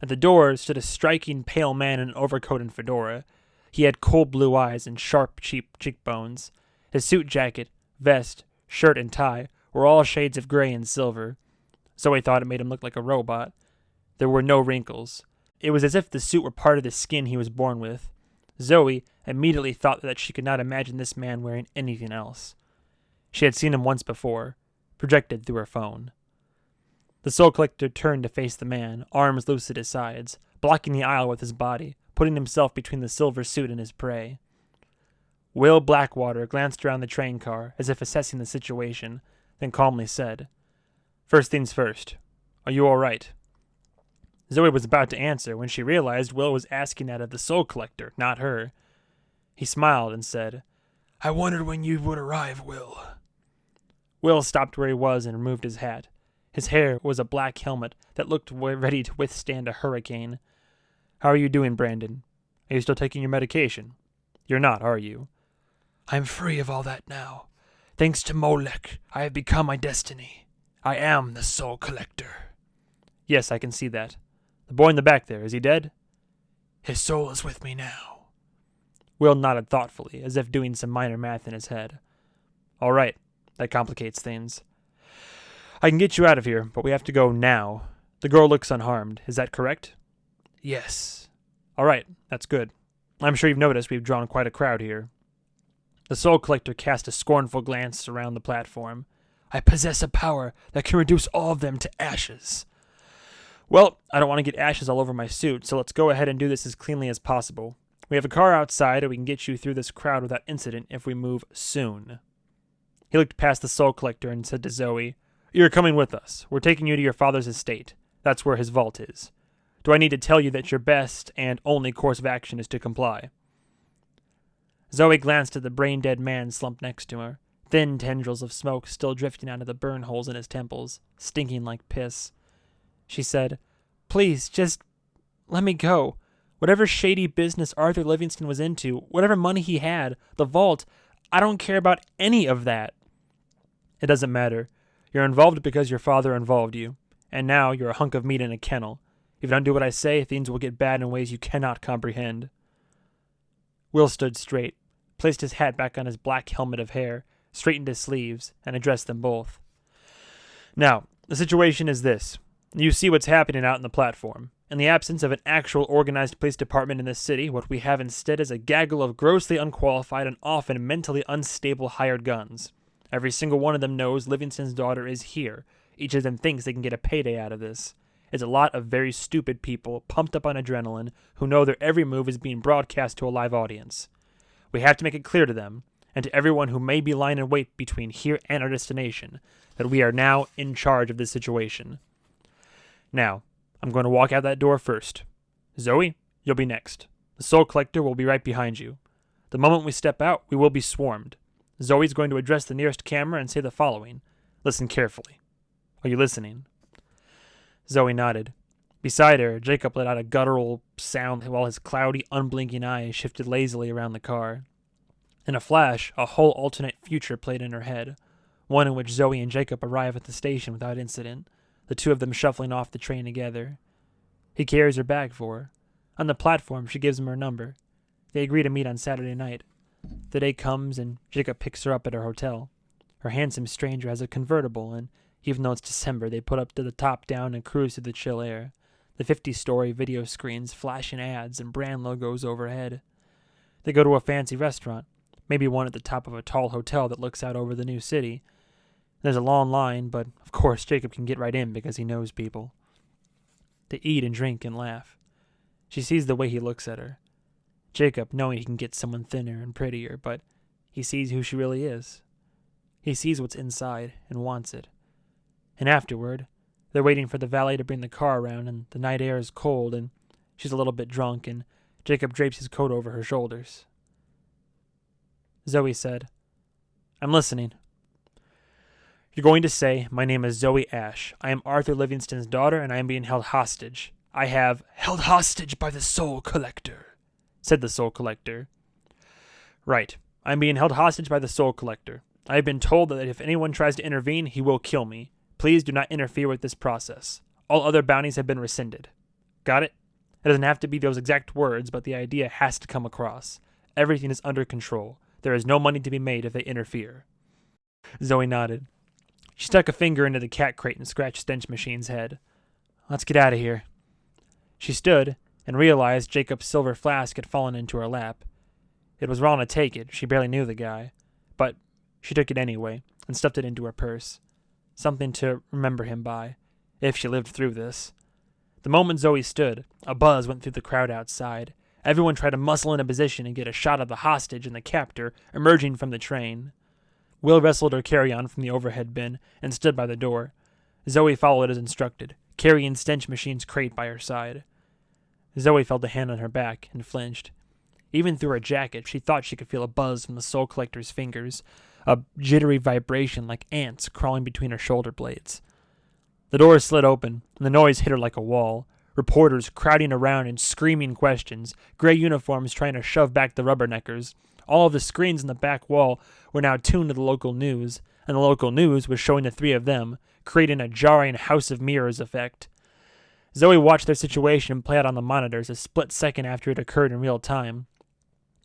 At the door stood a striking, pale man in an overcoat and fedora. He had cold blue eyes and sharp, cheap cheekbones. His suit jacket, vest, shirt, and tie were all shades of gray and silver. Zoe thought it made him look like a robot. There were no wrinkles. It was as if the suit were part of the skin he was born with. Zoe immediately thought that she could not imagine this man wearing anything else. She had seen him once before, projected through her phone. The Soul Collector turned to face the man, arms loose at his sides, blocking the aisle with his body, putting himself between the silver suit and his prey. Will Blackwater glanced around the train car, as if assessing the situation, then calmly said, "First things first. Are you all right?" Zoe was about to answer when she realized Will was asking that of the Soul Collector, not her. He smiled and said, "I wondered when you would arrive, Will." Will stopped where he was and removed his hat. His hair was a black helmet that looked ready to withstand a hurricane. "How are you doing, Brandon? Are you still taking your medication? You're not, are you?" "I'm free of all that now. Thanks to Molech, I have become my destiny. I am the Soul Collector." "Yes, I can see that. The boy in the back there, is he dead?" "His soul is with me now." Will nodded thoughtfully, as if doing some minor math in his head. "All right, that complicates things. I can get you out of here, but we have to go now. The girl looks unharmed. Is that correct?" "Yes." "All right, that's good. I'm sure you've noticed we've drawn quite a crowd here." The Soul Collector cast a scornful glance around the platform. "I possess a power that can reduce all of them to ashes." "Well, I don't want to get ashes all over my suit, so let's go ahead and do this as cleanly as possible. We have a car outside, and we can get you through this crowd without incident if we move soon." He looked past the Soul Collector and said to Zoe, "You're coming with us. We're taking you to your father's estate. That's where his vault is. Do I need to tell you that your best and only course of action is to comply?" Zoe glanced at the brain-dead man slumped next to her, thin tendrils of smoke still drifting out of the burn holes in his temples, stinking like piss. She said, "Please, just let me go. Whatever shady business Arthur Livingston was into, whatever money he had, the vault, I don't care about any of that." "It doesn't matter. You're involved because your father involved you, and now you're a hunk of meat in a kennel. If you don't do what I say, things will get bad in ways you cannot comprehend." Will stood straight, placed his hat back on his black helmet of hair, straightened his sleeves, and addressed them both. "Now, the situation is this. You see what's happening out on the platform. In the absence of an actual organized police department in this city, what we have instead is a gaggle of grossly unqualified and often mentally unstable hired guns. Every single one of them knows Livingston's daughter is here. Each of them thinks they can get a payday out of this. It's a lot of very stupid people, pumped up on adrenaline, who know their every move is being broadcast to a live audience. We have to make it clear to them, and to everyone who may be lying in wait between here and our destination, that we are now in charge of this situation. Now, I'm going to walk out that door first. Zoe, you'll be next. The Soul Collector will be right behind you. The moment we step out, we will be swarmed. Zoe's going to address the nearest camera and say the following. Listen carefully. Are you listening?" Zoe nodded. Beside her, Jacob let out a guttural sound while his cloudy, unblinking eyes shifted lazily around the car. In a flash, a whole alternate future played in her head, one in which Zoe and Jacob arrive at the station without incident, the two of them shuffling off the train together. He carries her bag for her. On the platform, she gives him her number. They agree to meet on Saturday night. The day comes, and Jacob picks her up at her hotel. Her handsome stranger has a convertible, and even though it's December, they put up to the top down and cruise through the chill air, the 50-story video screens flashing ads and brand logos overhead. They go to a fancy restaurant, maybe one at the top of a tall hotel that looks out over the new city. There's a long line, but of course Jacob can get right in because he knows people. They eat and drink and laugh. She sees the way he looks at her. Jacob, knowing he can get someone thinner and prettier, but he sees who she really is. He sees what's inside and wants it. And afterward, they're waiting for the valet to bring the car around, and the night air is cold, and she's a little bit drunk, and Jacob drapes his coat over her shoulders. Zoe said, "I'm listening." "You're going to say, 'My name is Zoe Ashe. I am Arthur Livingston's daughter, and I am being held hostage. I have held hostage by the Soul Collector,'" said the Soul Collector. "Right. I am being held hostage by the Soul Collector. I have been told that if anyone tries to intervene, he will kill me. Please do not interfere with this process. All other bounties have been rescinded." Got it? It doesn't have to be those exact words, but the idea has to come across. Everything is under control. There is no money to be made if they interfere. Zoe nodded. She stuck a finger into the cat crate and scratched Stench Machine's head. "Let's get out of here." She stood and realized Jacob's silver flask had fallen into her lap. It was wrong to take it. She barely knew the guy. But she took it anyway and stuffed it into her purse. Something to remember him by, if she lived through this. The moment Zoe stood, a buzz went through the crowd outside. Everyone tried to muscle into position and get a shot of the hostage and the captor emerging from the train. Will wrestled her carry-on from the overhead bin and stood by the door. Zoe followed as instructed, carrying Stench Machine's crate by her side. Zoe felt a hand on her back and flinched. Even through her jacket, she thought she could feel a buzz from the Soul Collector's fingers, a jittery vibration like ants crawling between her shoulder blades. The door slid open, and the noise hit her like a wall. Reporters crowding around and screaming questions, gray uniforms trying to shove back the rubberneckers. All of the screens in the back wall were now tuned to the local news, and the local news was showing the three of them, creating a jarring House of Mirrors effect. Zoe watched their situation play out on the monitors a split second after it occurred in real time.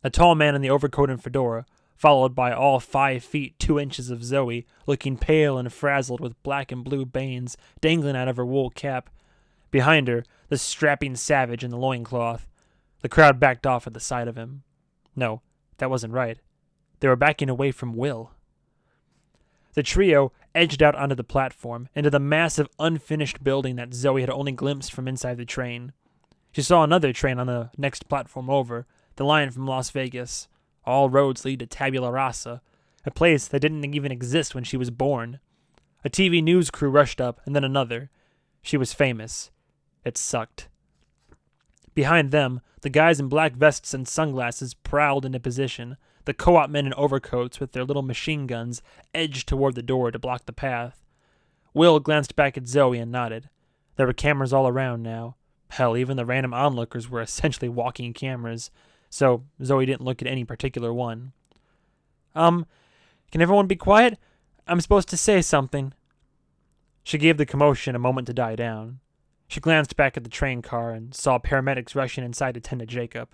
A tall man in the overcoat and fedora, followed by all 5 feet 2 inches of Zoe, looking pale and frazzled with black and blue bangs dangling out of her wool cap. Behind her, the strapping savage in the loincloth. The crowd backed off at the sight of him. No, that wasn't right. They were backing away from Will. The trio edged out onto the platform, into the massive unfinished building that Zoe had only glimpsed from inside the train. She saw another train on the next platform over, the line from Las Vegas. All roads lead to Tabula Rasa, a place that didn't even exist when she was born. A TV news crew rushed up, and then another. She was famous. It sucked. Behind them, the guys in black vests and sunglasses prowled into position. The co-op men in overcoats with their little machine guns edged toward the door to block the path. Will glanced back at Zoe and nodded. There were cameras all around now. Hell, even the random onlookers were essentially walking cameras, so Zoe didn't look at any particular one. Can everyone be quiet? I'm supposed to say something." She gave the commotion a moment to die down. She glanced back at the train car and saw paramedics rushing inside to tend to Jacob.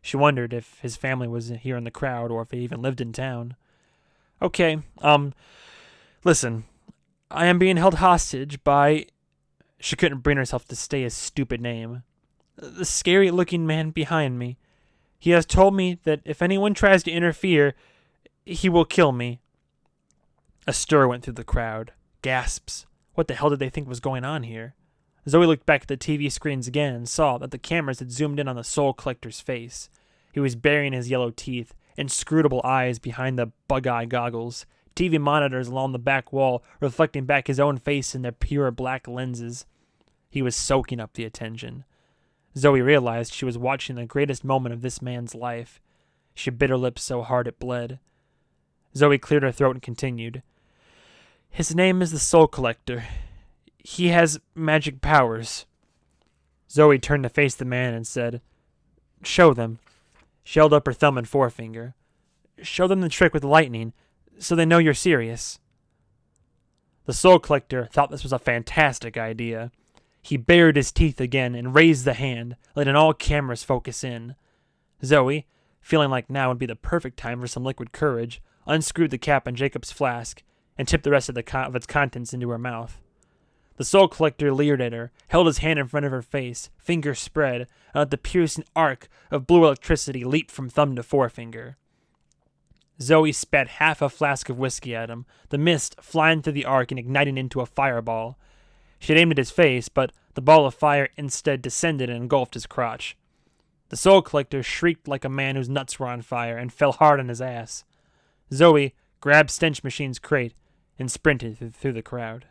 She wondered if his family was here in the crowd or if they even lived in town. "Okay, listen, I am being held hostage by..." She couldn't bring herself to say his stupid name. "The scary-looking man behind me. He has told me that if anyone tries to interfere, he will kill me." A stir went through the crowd. Gasps. What the hell did they think was going on here? Zoe looked back at the TV screens again and saw that the cameras had zoomed in on the Soul Collector's face. He was burying his yellow teeth, inscrutable eyes behind the bug-eye goggles, TV monitors along the back wall reflecting back his own face in their pure black lenses. He was soaking up the attention. Zoe realized she was watching the greatest moment of this man's life. She bit her lips so hard it bled. Zoe cleared her throat and continued. "His name is the Soul Collector. He has magic powers." Zoe turned to face the man and said, "Show them." She held up her thumb and forefinger. "Show them the trick with lightning, so they know you're serious." The Soul Collector thought this was a fantastic idea. He bared his teeth again and raised the hand, letting all cameras focus in. Zoe, feeling like now would be the perfect time for some liquid courage, unscrewed the cap on Jacob's flask and tipped the rest of its contents into her mouth. The Soul Collector leered at her, held his hand in front of her face, fingers spread, and let the piercing arc of blue electricity leap from thumb to forefinger. Zoe spat half a flask of whiskey at him, the mist flying through the arc and igniting into a fireball. She had aimed at his face, but the ball of fire instead descended and engulfed his crotch. The Soul Collector shrieked like a man whose nuts were on fire and fell hard on his ass. Zoe grabbed Stench Machine's crate and sprinted through the crowd.